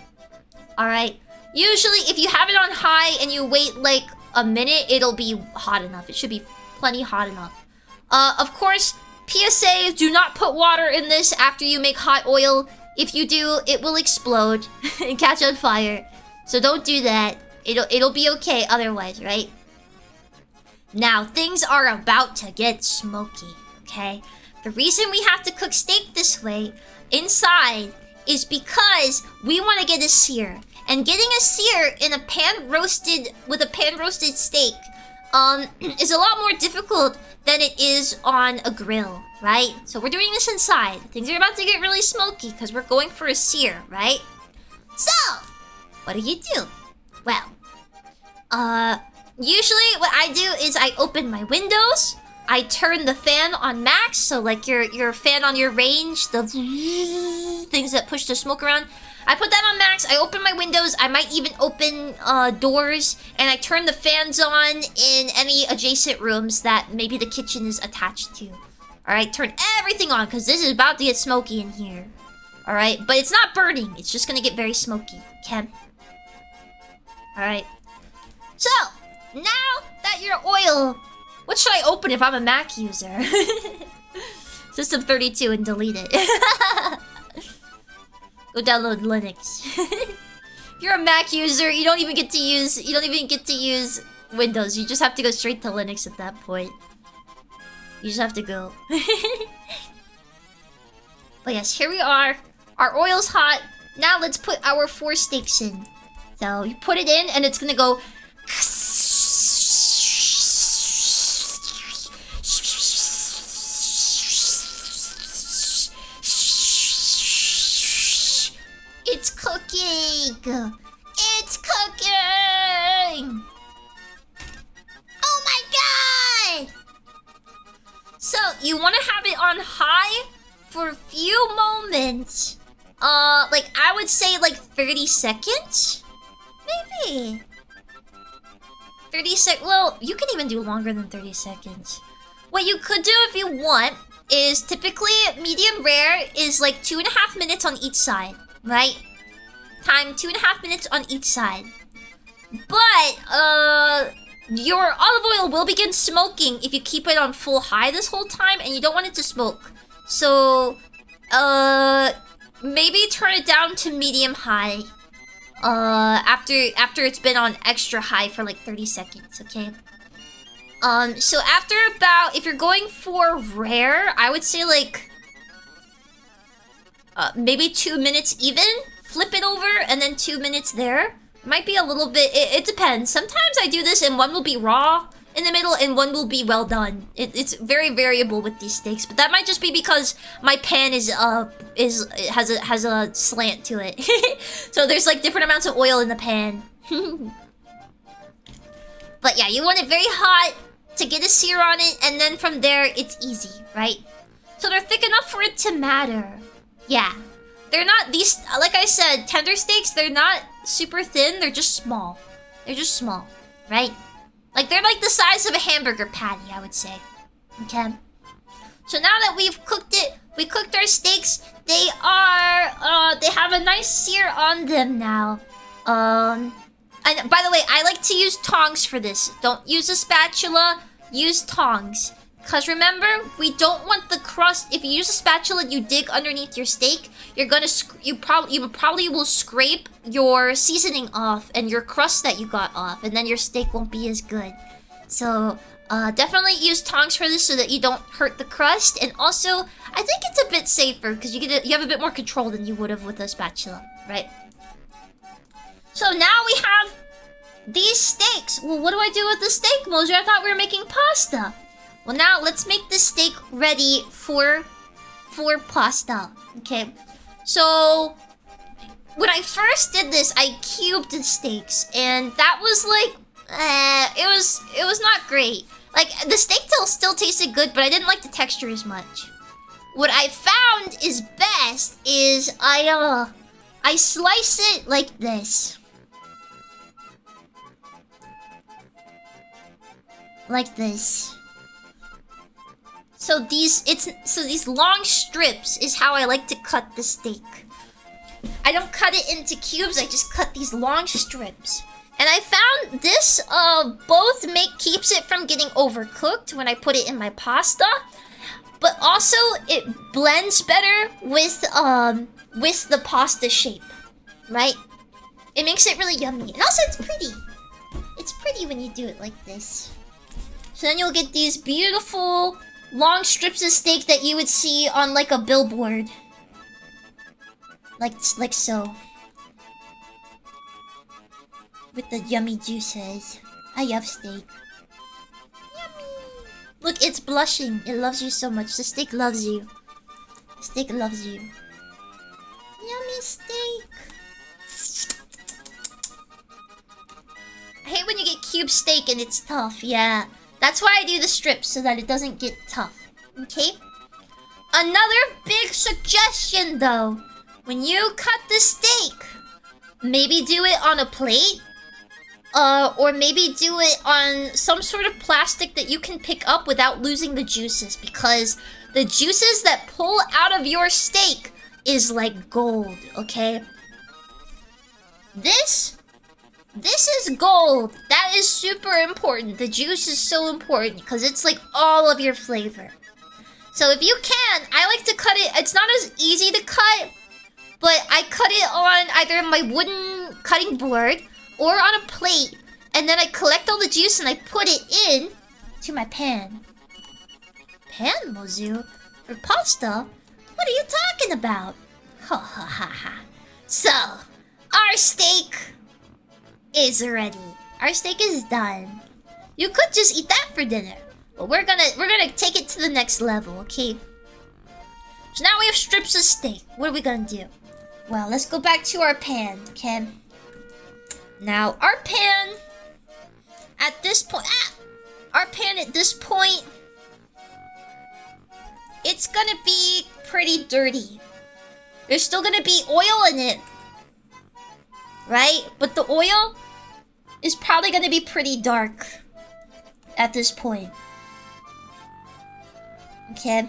Alright. Usually, if you have it on high and you wait, like, a minute, it'll be hot enough. It should be plenty hot enough. Of course, PSA, do not put water in this after you make hot oil. If you do, it will explode and catch on fire. So don't do that. It'll be okay otherwise, right? Now, things are about to get smoky, okay? The reason we have to cook steak this way inside is because we want to get a sear. And getting a sear in a with a pan roasted steak is a lot more difficult than it is on a grill, right? So we're doing this inside. Things are about to get really smoky because we're going for a sear, right? So, what do? Well, usually what I do is I open my windows, I turn the fan on max, so like your fan on your range, the things that push the smoke around. I put that on max, I open my windows, I might even open doors, and I turn the fans on in any adjacent rooms that maybe the kitchen is attached to. Alright, turn everything on, because this is about to get smoky in here. Alright, but it's not burning, it's just gonna get very smoky, okay? Alright. So, now that your oil... What should I open if I'm a Mac user? System 32 and delete it. Go download Linux. If you're a Mac user, you don't even get to use Windows. You just have to go straight to Linux at that point. You just have to go. But yes, here we are. Our oil's hot. Now let's put our 4 steaks in. So you put it in and it's gonna go. It's cooking! It's cooking! Oh my god! So, you want to have it on high for a few moments. Like, I would say like 30 seconds? Maybe. 30 well, you can even do longer than 30 seconds. What you could do if you want is typically medium rare is like 2.5 minutes on each side. Right? Time 2.5 minutes on each side. But, your olive oil will begin smoking if you keep it on full high this whole time and you don't want it to smoke. So, maybe turn it down to medium high. After it's been on extra high for like 30 seconds, okay? So after about, if you're going for rare, I would say like... maybe 2 minutes even. Flip it over and then 2 minutes there. Might be a little bit... It depends. Sometimes I do this and one will be raw in the middle and one will be well done. It's very variable with these steaks, but that might just be because my pan has a slant to it. So there's like different amounts of oil in the pan. But yeah, you want it very hot to get a sear on it, and then from there it's easy, right? So they're thick enough for it to matter. Yeah. They're not these, like I said, tender steaks, they're not super thin, they're just small. They're just small, right? Like, they're like the size of a hamburger patty, I would say. Okay? So now that we've cooked it, we cooked our steaks, they have a nice sear on them now. And by the way, I like to use tongs for this. Don't use a spatula, use tongs. Because remember, we don't want the crust. If you use a spatula and you dig underneath your steak, you're gonna you probably will scrape your seasoning off and your crust that you got off, and then your steak won't be as good. So definitely use tongs for this so that you don't hurt the crust. And also, I think it's a bit safer because you have a bit more control than you would have with a spatula, right? So now we have these steaks. Well, what do I do with the steak, Moser? I thought we were making pasta. Well, now let's make the steak ready for pasta. Okay, so when I first did this, I cubed the steaks, and that was like, it was not great. Like, the steak still tasted good, but I didn't like the texture as much. what I found is best is I slice it like this. Like this. So these long strips is how I like to cut the steak. I don't cut it into cubes, I just cut these long strips. And I found this both keeps it from getting overcooked when I put it in my pasta, but also it blends better with the pasta shape, right? It makes it really yummy. And also it's pretty. It's pretty when you do it like this. So then you'll get these beautiful long strips of steak that you would see on like a billboard. Like so. With the yummy juices. I love steak. Yummy. Look, it's blushing. It loves you so much. The steak loves you. The steak loves you. Yummy steak. I hate when you get cube steak and it's tough. Yeah. That's why I do the strips, so that it doesn't get tough. Okay? Another big suggestion, though. When you cut the steak, maybe do it on a plate. Or maybe do it on some sort of plastic that you can pick up without losing the juices. Because the juices that pull out of your steak is like gold, okay? This is gold. That is super important. The juice is so important because it's like all of your flavor. So if you can, I like to cut it. It's not as easy to cut, but I cut it on either my wooden cutting board or on a plate, and then I collect all the juice and I put it in to my pan. Pan, Mozu? For pasta? What are you talking about? Ha ha ha ha. So, our steak is ready. Our steak is done. You could just eat that for dinner, but we're gonna take it to the next level, okay? So now we have strips of steak. What are we gonna do? Well, let's go back to our pan, okay? Now, our pan at this point, it's gonna be pretty dirty. There's still gonna be oil in it, right? But the oil is probably gonna be pretty dark at this point. Okay? And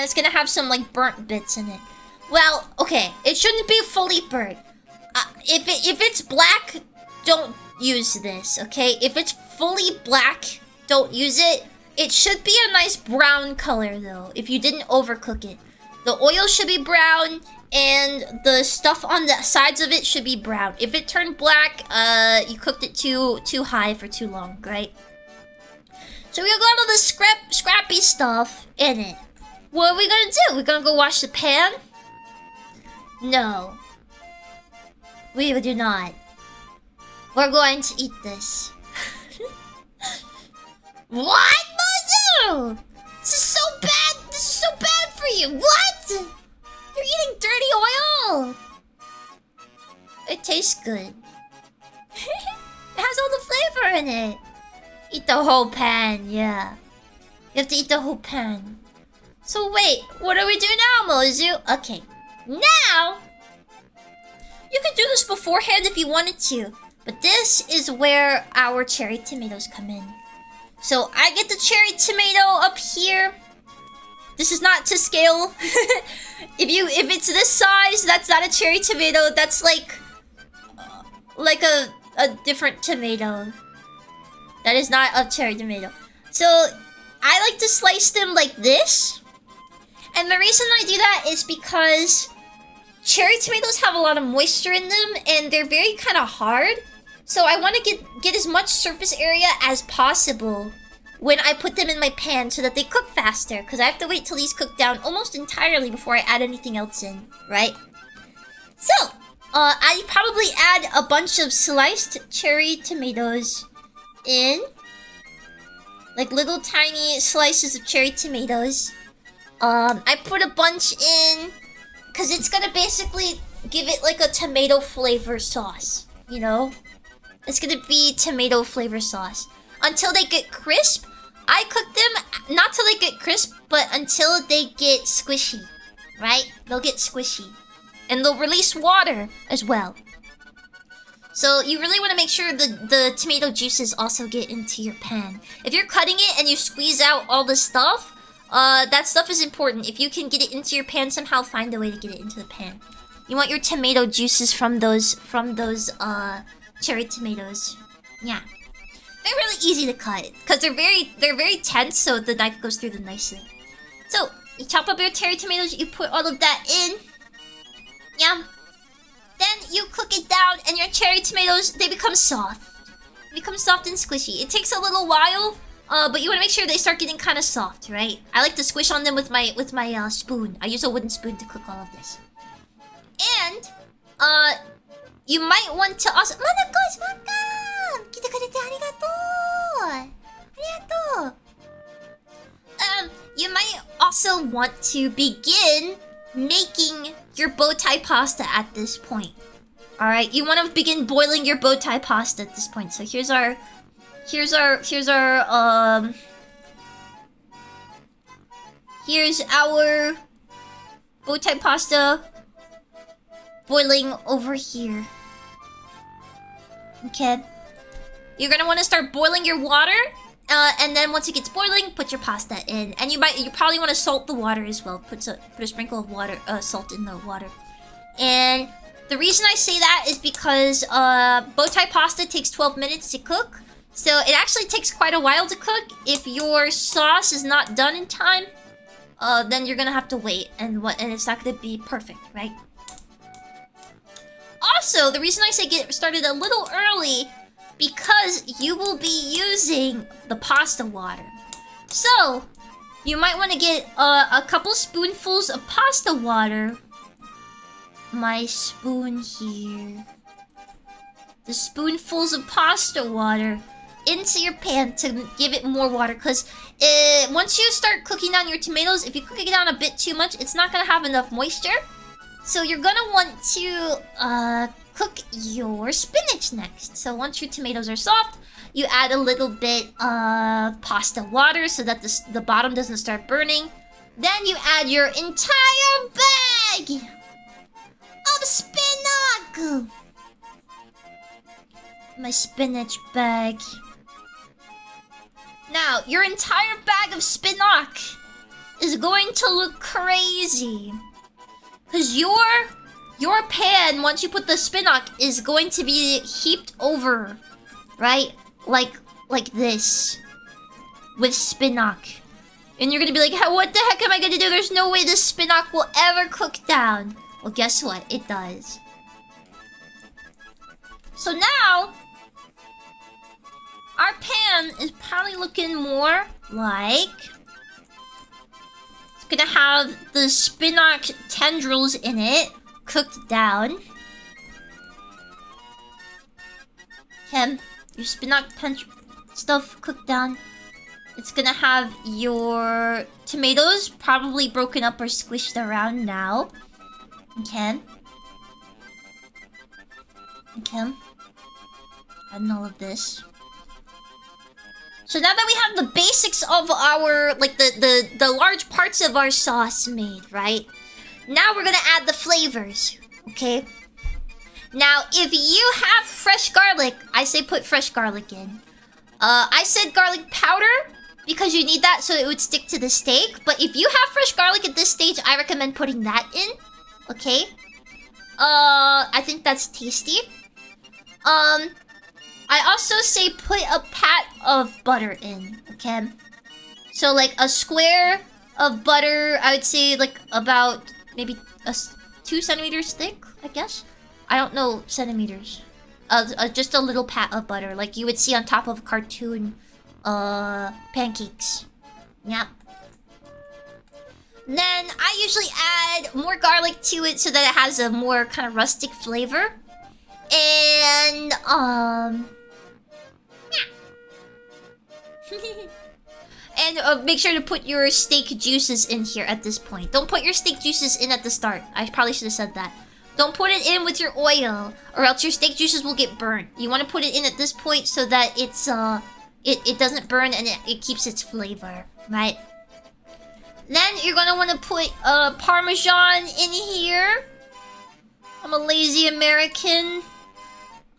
it's gonna have some like burnt bits in it. Well, okay, it shouldn't be fully burnt. If it's black, don't use this, okay? If it's fully black, don't use it. It should be a nice brown color though, if you didn't overcook it. The oil should be brown, and the stuff on the sides of it should be brown. If it turned black, you cooked it too high for too long, right? So we're gonna go to the scrappy stuff in it. What are we gonna do? We're gonna go wash the pan? No. We do not. We're going to eat this. What, Mozu? This is so bad. This is so bad for you. What? You're eating dirty oil. It tastes good. It has all the flavor in it. Eat the whole pan, yeah. You have to eat the whole pan. So wait, what do we do now, Mozu? Okay, now you could do this beforehand if you wanted to, but this is where our cherry tomatoes come in. So I get the cherry tomato up here. This is not to scale. If it's this size, that's not a cherry tomato. That's like a different tomato. That is not a cherry tomato. So I like to slice them like this. And the reason I do that is because cherry tomatoes have a lot of moisture in them and they're very kind of hard. So I want to get as much surface area as possible when I put them in my pan so that they cook faster. Because I have to wait till these cook down almost entirely before I add anything else in, right? So, I probably add a bunch of sliced cherry tomatoes in. Like little tiny slices of cherry tomatoes. I put a bunch in because it's gonna basically give it like a tomato flavor sauce, you know? It's gonna be tomato flavor sauce. Until they get crisp, I cook them not till they get crisp, but until they get squishy, right? They'll get squishy. And they'll release water as well. So you really want to make sure the tomato juices also get into your pan. If you're cutting it and you squeeze out all the stuff, that stuff is important. If you can get it into your pan somehow, find a way to get it into the pan. You want your tomato juices from those cherry tomatoes. Yeah. They're really easy to cut because they're very tense, so the knife goes through them nicely. So you chop up your cherry tomatoes, you put all of that in. Yeah. Then you cook it down, and your cherry tomatoes, they become soft. They become soft and squishy. It takes a little while, but you want to make sure they start getting kind of soft, right? I like to squish on them with my spoon. I use a wooden spoon to cook all of this. And you might want to also... You might also want to begin making your bow tie pasta at this point. Alright, you want to begin boiling your bow tie pasta at this point. So here's our bow tie pasta boiling over here. Okay. You're gonna want to start boiling your water. And then once it gets boiling, put your pasta in. And you probably want to salt the water as well. Put a sprinkle of water, salt in the water. And the reason I say that is because bow tie pasta takes 12 minutes to cook. So it actually takes quite a while to cook. If your sauce is not done in time, then you're gonna have to wait, and it's not gonna be perfect, right? Also, the reason I say get started a little early, because you will be using the pasta water. So, you might want to get a couple spoonfuls of pasta water. My spoon here. The spoonfuls of pasta water into your pan to give it more water. Because once you start cooking down your tomatoes, if you cook it down a bit too much, it's not going to have enough moisture. So you're going to want to cook your spinach next. So once your tomatoes are soft, you add a little bit of pasta water so that the bottom doesn't start burning. Then you add your entire bag of spinach. My spinach bag. Now, your entire bag of spinach is going to look crazy. Because your pan, once you put the spinach, is going to be heaped over, right? Like this. With spinach. And you're gonna be like, what the heck am I gonna do? There's no way this spinach will ever cook down. Well, guess what? It does. So now, our pan is probably looking more like... It's gonna have the spinach tendrils in it, cooked down. Okay, your spinach stuff cooked down. It's gonna have your tomatoes probably broken up or squished around now. Okay. Okay. Adding all of this. So now that we have the basics of our, like the large parts of our sauce made, right? Now we're gonna add the flavors, okay? Now, if you have fresh garlic, I say put fresh garlic in. I said garlic powder because you need that so it would stick to the steak. But if you have fresh garlic at this stage, I recommend putting that in, okay? I think that's tasty. I also say put a pat of butter in, okay? So like a square of butter, I would say like about maybe 2 centimeters thick, I guess. I don't know centimeters. Just a little pat of butter, like you would see on top of cartoon pancakes. Yep. Then I usually add more garlic to it so that it has a more kind of rustic flavor. And and make sure to put your steak juices in here at this point. Don't put your steak juices in at the start. I probably should have said that. Don't put it in with your oil, or else your steak juices will get burnt. You want to put it in at this point so that it's it doesn't burn and it keeps its flavor, right? Then you're gonna want to put Parmesan in here. I'm a lazy American.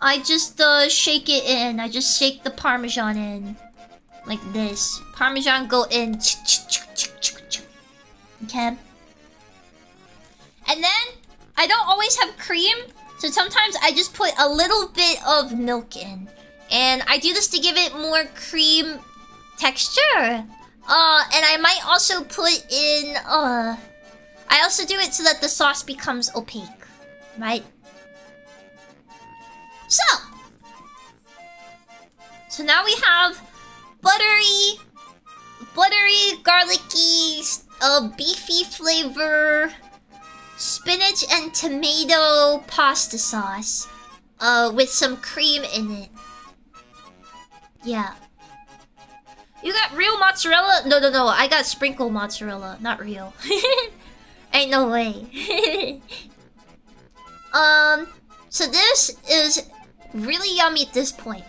I just shake it in. I just shake the Parmesan in. Like this. Parmesan go in. Okay. And then, I don't always have cream. So sometimes I just put a little bit of milk in. And I do this to give it more cream texture. And I might also put in, I also do it so that the sauce becomes opaque. Right? So now we have buttery, garlicky, beefy flavor, spinach and tomato pasta sauce, with some cream in it. Yeah. You got real mozzarella? No. I got sprinkle mozzarella, not real. Ain't no way. So this is really yummy at this point.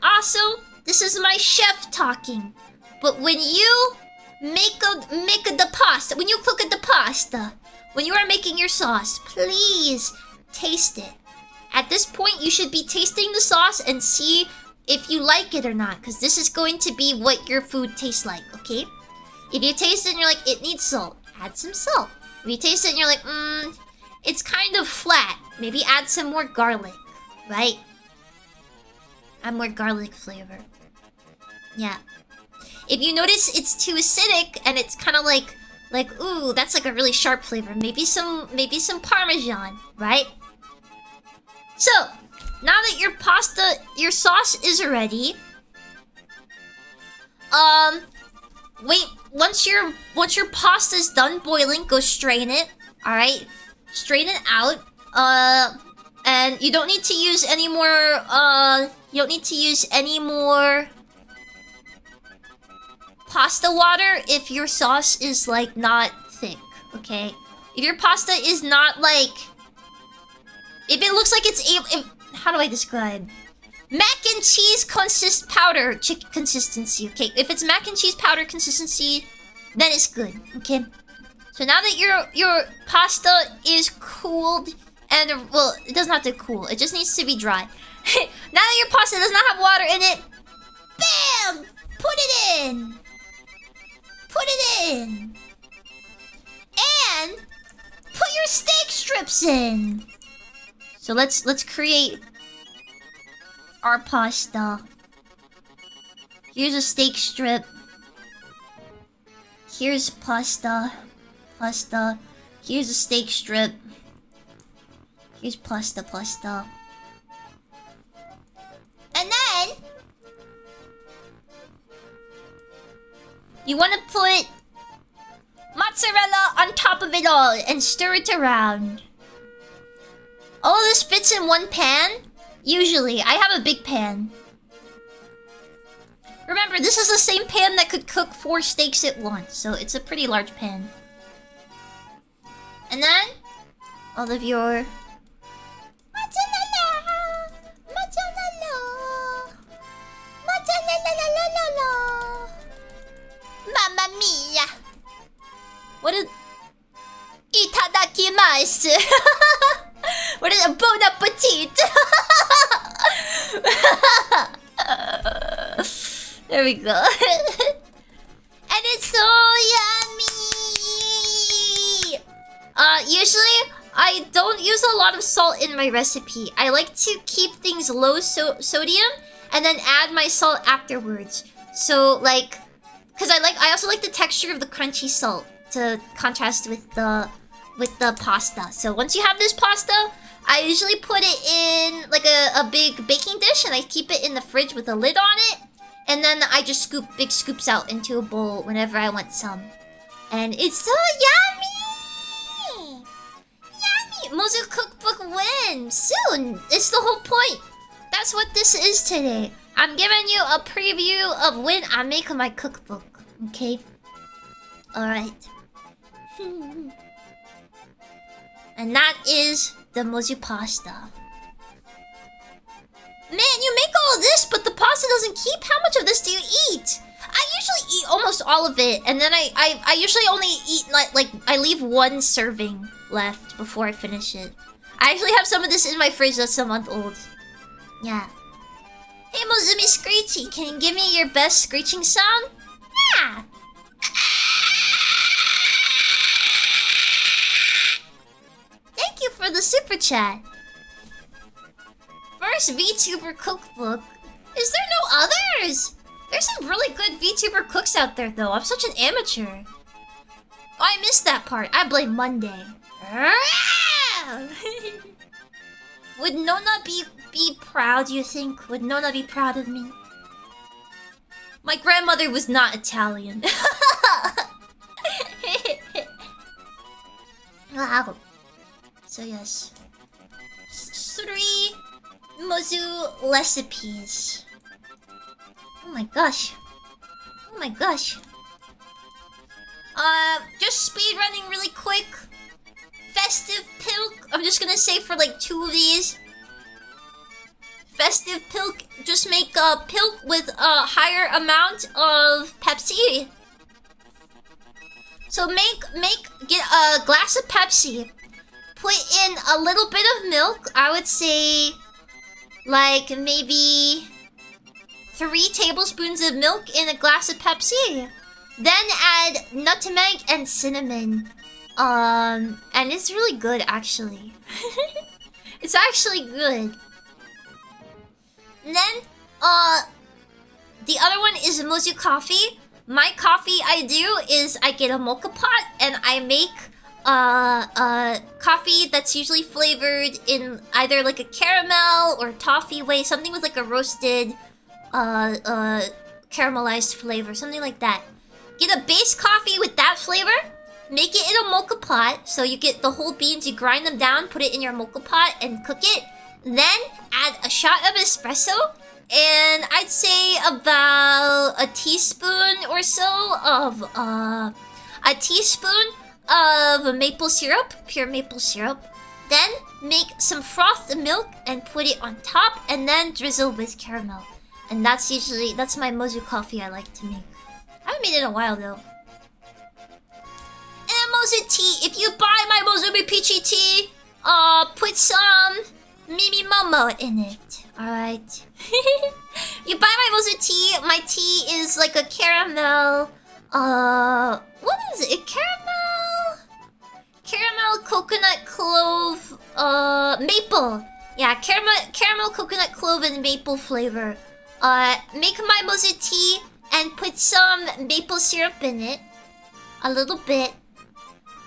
Also, this is my chef talking. But when you make the pasta, when you cook the pasta, when you are making your sauce, please taste it. At this point, you should be tasting the sauce and see if you like it or not, because this is going to be what your food tastes like, okay? If you taste it and you're like, it needs salt, add some salt. If you taste it and you're like, it's kind of flat, maybe add some more garlic, right? Add more garlic flavor. Yeah. If you notice it's too acidic and it's kind of like, ooh, that's like a really sharp flavor, maybe some Parmesan, right? So, now that your sauce is ready, wait, once your pasta's done boiling, go strain it, alright? Strain it out, and you don't need to use any more, pasta water if your sauce is, like, not thick, okay? If your pasta is not, like, if it looks like it's how do I describe? Mac and cheese powder consistency, okay? If it's mac and cheese powder consistency, then it's good, okay? So now that your pasta is cooled, and, well, it doesn't have to cool, it just needs to be dry. Now that your pasta does not have water in it, bam! Put it in! Put it in! And put your steak strips in! So let's create our pasta. Here's a steak strip. Here's pasta. Here's a steak strip. Here's pasta. And then you want to put mozzarella on top of it all and stir it around. All of this fits in one pan? Usually. I have a big pan. Remember, this is the same pan that could cook 4 steaks at once, so it's a pretty large pan. And then, all of your mozzarella. Mamma mia! What is... Itadakimasu! What is a bon appetit? There we go. And it's so yummy! Usually, I don't use a lot of salt in my recipe. I like to keep things low sodium and then add my salt afterwards. So, like, because I also like the texture of the crunchy salt to contrast with the pasta. So once you have this pasta, I usually put it in like a big baking dish and I keep it in the fridge with a lid on it. And then I just scoop big scoops out into a bowl whenever I want some. And it's so yummy! Yummy! Mozu cookbook wins! Soon! It's the whole point! That's what this is today. I'm giving you a preview of when I make my cookbook. Okay? Alright. And that is the mozu pasta. Man, you make all of this, but the pasta doesn't keep. How much of this do you eat? I usually eat almost all of it, and then I usually only eat like I leave one serving left before I finish it. I actually have some of this in my fridge that's a month old. Yeah. Hey Mozumi Screechy, can you give me your best screeching sound? Yeah. Thank you for the super chat. First VTuber cookbook. Is there no others? There's some really good VTuber cooks out there though. I'm such an amateur. Oh, I missed that part. I blame Monday. Would Nona be proud, you think? Would Nona be proud of me? My grandmother was not Italian. Wow. So yes. 3 Mozu recipes. Oh my gosh. Oh my gosh. Just speed running really quick. Festive Pilk. I'm just gonna say for like 2 of these. Festive Pilk. Just make a Pilk with a higher amount of Pepsi. So get a glass of Pepsi. Put in a little bit of milk. I would say like maybe 3 tablespoons of milk in a glass of Pepsi. Then add nutmeg and cinnamon. And it's really good actually. It's actually good. And then the other one is Mozu coffee. My coffee I do is I get a mocha pot and I make coffee that's usually flavored in either like a caramel or toffee way, something with like a roasted caramelized flavor, something like that. Get a base coffee with that flavor, make it in a mocha pot, so you get the whole beans, you grind them down, put it in your mocha pot and cook it. Then add a shot of espresso and I'd say about a teaspoon or so of maple syrup, pure maple syrup. Then make some frothed milk and put it on top and then drizzle with caramel. And that's my Mozu coffee I like to make. I haven't made it in a while though. And Mozu tea. If you buy my Mozumi Pichi tea, put some Mimi Momo in it. Alright. You buy my Mozu tea. My tea is like a caramel. What is it? Caramel coconut clove. Maple. Yeah, caramel coconut clove and maple flavor. Make my Mozu tea and put some maple syrup in it. A little bit.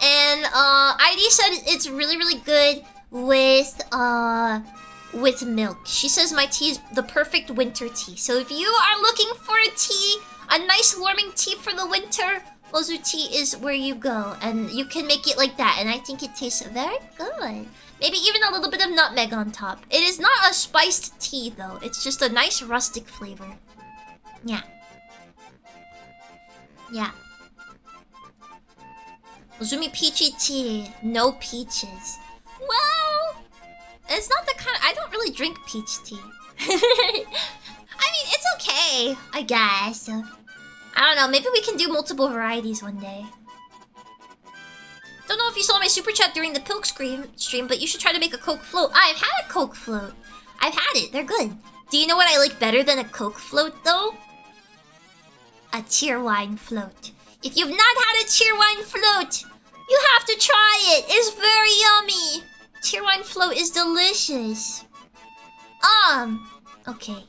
And Airi said it's really, really good with milk. She says my tea is the perfect winter tea. So if you are looking for a tea, a nice warming tea for the winter, Mozu tea is where you go. And you can make it like that. And I think it tastes very good. Maybe even a little bit of nutmeg on top. It is not a spiced tea though. It's just a nice rustic flavor. Yeah. Yeah. Mozumi Pichi tea. No peaches. Well, it's not the kind I don't really drink peach tea. I mean, it's okay, I guess. I don't know, maybe we can do multiple varieties one day. Don't know if you saw my super chat during the Pilk stream, but you should try to make a Coke float. I've had a Coke float. I've had it, they're good. Do you know what I like better than a Coke float though? A cheerwine float. If you've not had a cheerwine float, you have to try it. It's very yummy. Cheerwine float is delicious. Okay.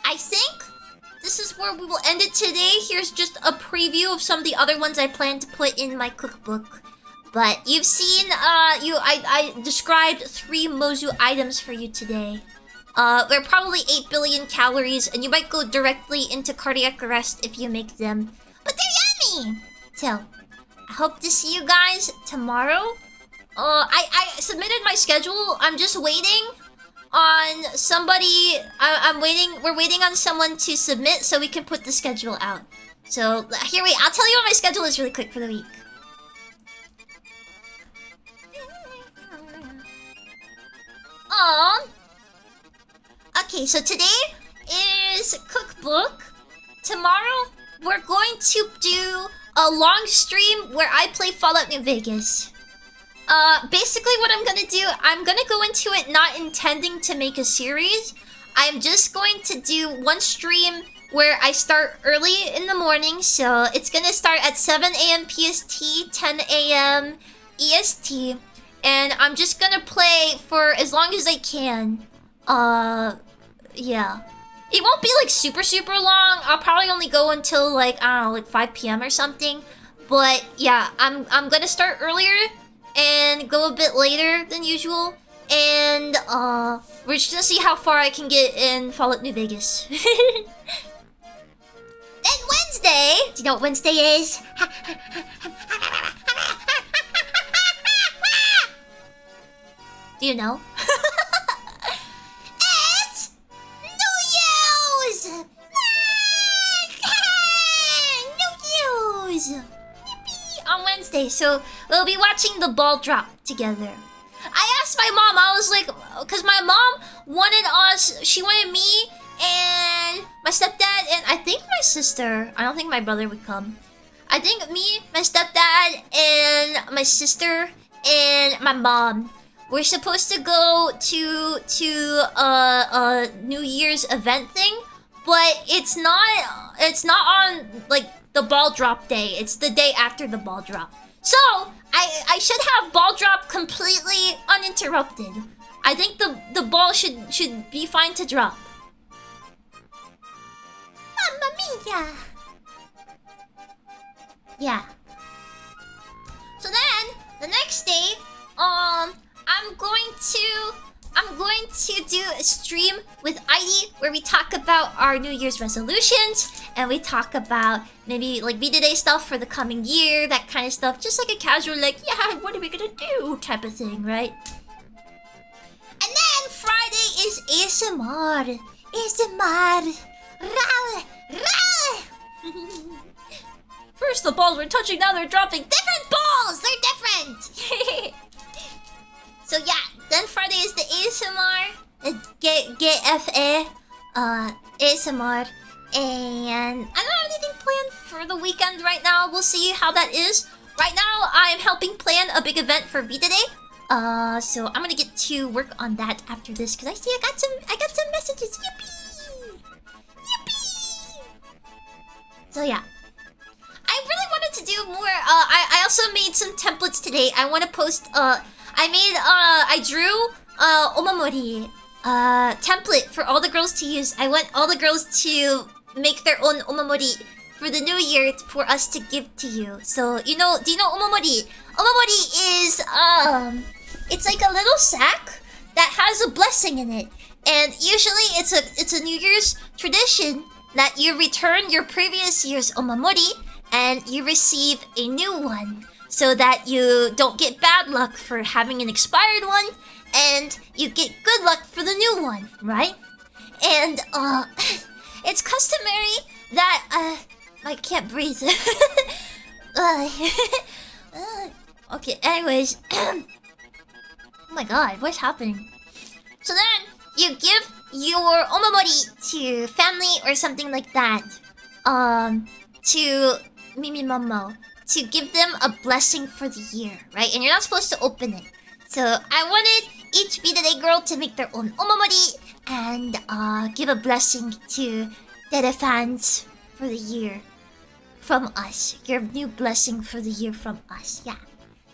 I think this is where we will end it today. Here's just a preview of some of the other ones I plan to put in my cookbook. But you've seen, I described 3 Mozu items for you today. They're probably 8 billion calories, and you might go directly into cardiac arrest if you make them. But they're yummy! So, I hope to see you guys tomorrow. I submitted my schedule. I'm just waiting on somebody. We're waiting on someone to submit so we can put the schedule out. So, I'll tell you what my schedule is really quick for the week. Aww. Okay, so today is cookbook. Tomorrow, we're going to do a long stream where I play Fallout New Vegas. Basically what I'm gonna do, I'm gonna go into it not intending to make a series. I'm just going to do one stream where I start early in the morning. So it's gonna start at 7 a.m. PST, 10 a.m. EST. And I'm just gonna play for as long as I can. Yeah. It won't be like super long. I'll probably only go until like, I don't know, like 5 p.m. or something. But yeah, I'm gonna start earlier and go a bit later than usual. And we're just gonna see how far I can get in Fallout New Vegas. Then Wednesday! Do you know what Wednesday is? Do you know? It's New Year's! New Year's! Yippee! On Wednesday, so we'll be watching the ball drop together. I asked my mom, I was like, because my mom wanted us, she wanted me and my stepdad and I think my sister. I don't think my brother would come. I think me, my stepdad, and my sister and my mom. We're supposed to go to a New Year's event thing, but it's not on like the ball drop day. It's the day after the ball drop. So I should have ball drop completely uninterrupted. I think the ball should be fine to drop. Mamma mia! Yeah. So then the next day, I'm going to do a stream with Airi where we talk about our New Year's resolutions and we talk about maybe like V-Dere stuff for the coming year, that kind of stuff. Just like a casual like, yeah, what are we gonna do type of thing, right? And then Friday is ASMR. ASMR. First the balls were touching, now they're dropping. Different balls! They're different! So yeah, then Friday is the ASMR, GFA, ASMR, and I don't have anything planned for the weekend right now. We'll see how that is. Right now, I'm helping plan a big event for V-Dere. So I'm gonna get to work on that after this because I see I got some messages. Yippee! Yippee! So yeah. I really wanted to do more. I also made some templates today. I want to post. I drew omamori template for all the girls to use. I want all the girls to make their own omamori for the new year for us to give to you. So do you know omamori? Omamori is it's like a little sack that has a blessing in it, and usually it's a New Year's tradition that you return your previous year's omamori and you receive a new one, so that you don't get bad luck for having an expired one, and you get good luck for the new one, right? And it's customary that I can't breathe. Okay, anyways, oh my god, what's happening? So then you give your omamori to family or something like that, to Mimi Momo, to give them a blessing for the year, right? And you're not supposed to open it. So I wanted each V-Dere girl to make their own omamori and give a blessing to Dere fans for the year from us. Your new blessing for the year from us, yeah.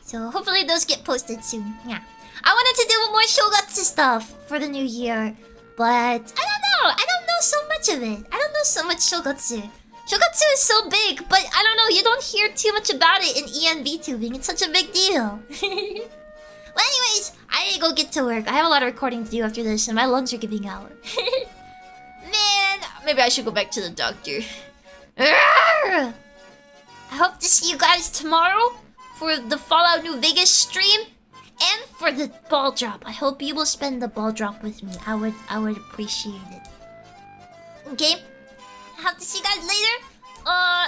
So hopefully those get posted soon, yeah. I wanted to do more Shogatsu stuff for the new year, but I don't know. I don't know so much of it. I don't know so much Shogatsu. Shogatsu is so big, but I don't know, you don't hear too much about it in EN VTubing. It's such a big deal. Well, anyways, I need to go get to work. I have a lot of recording to do after this, and my lungs are giving out. Man, maybe I should go back to the doctor. I hope to see you guys tomorrow for the Fallout New Vegas stream and for the ball drop. I hope you will spend the ball drop with me. I would appreciate it. Okay? I hope to see you guys later.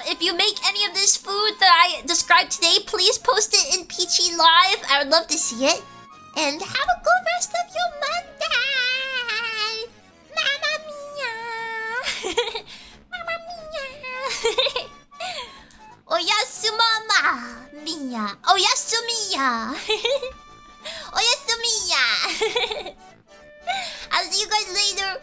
If you make any of this food that I described today, please post it in Pichi Live. I would love to see it. And have a good rest of your Monday. Oyasumiya. Oyasumiya. I'll see you guys later.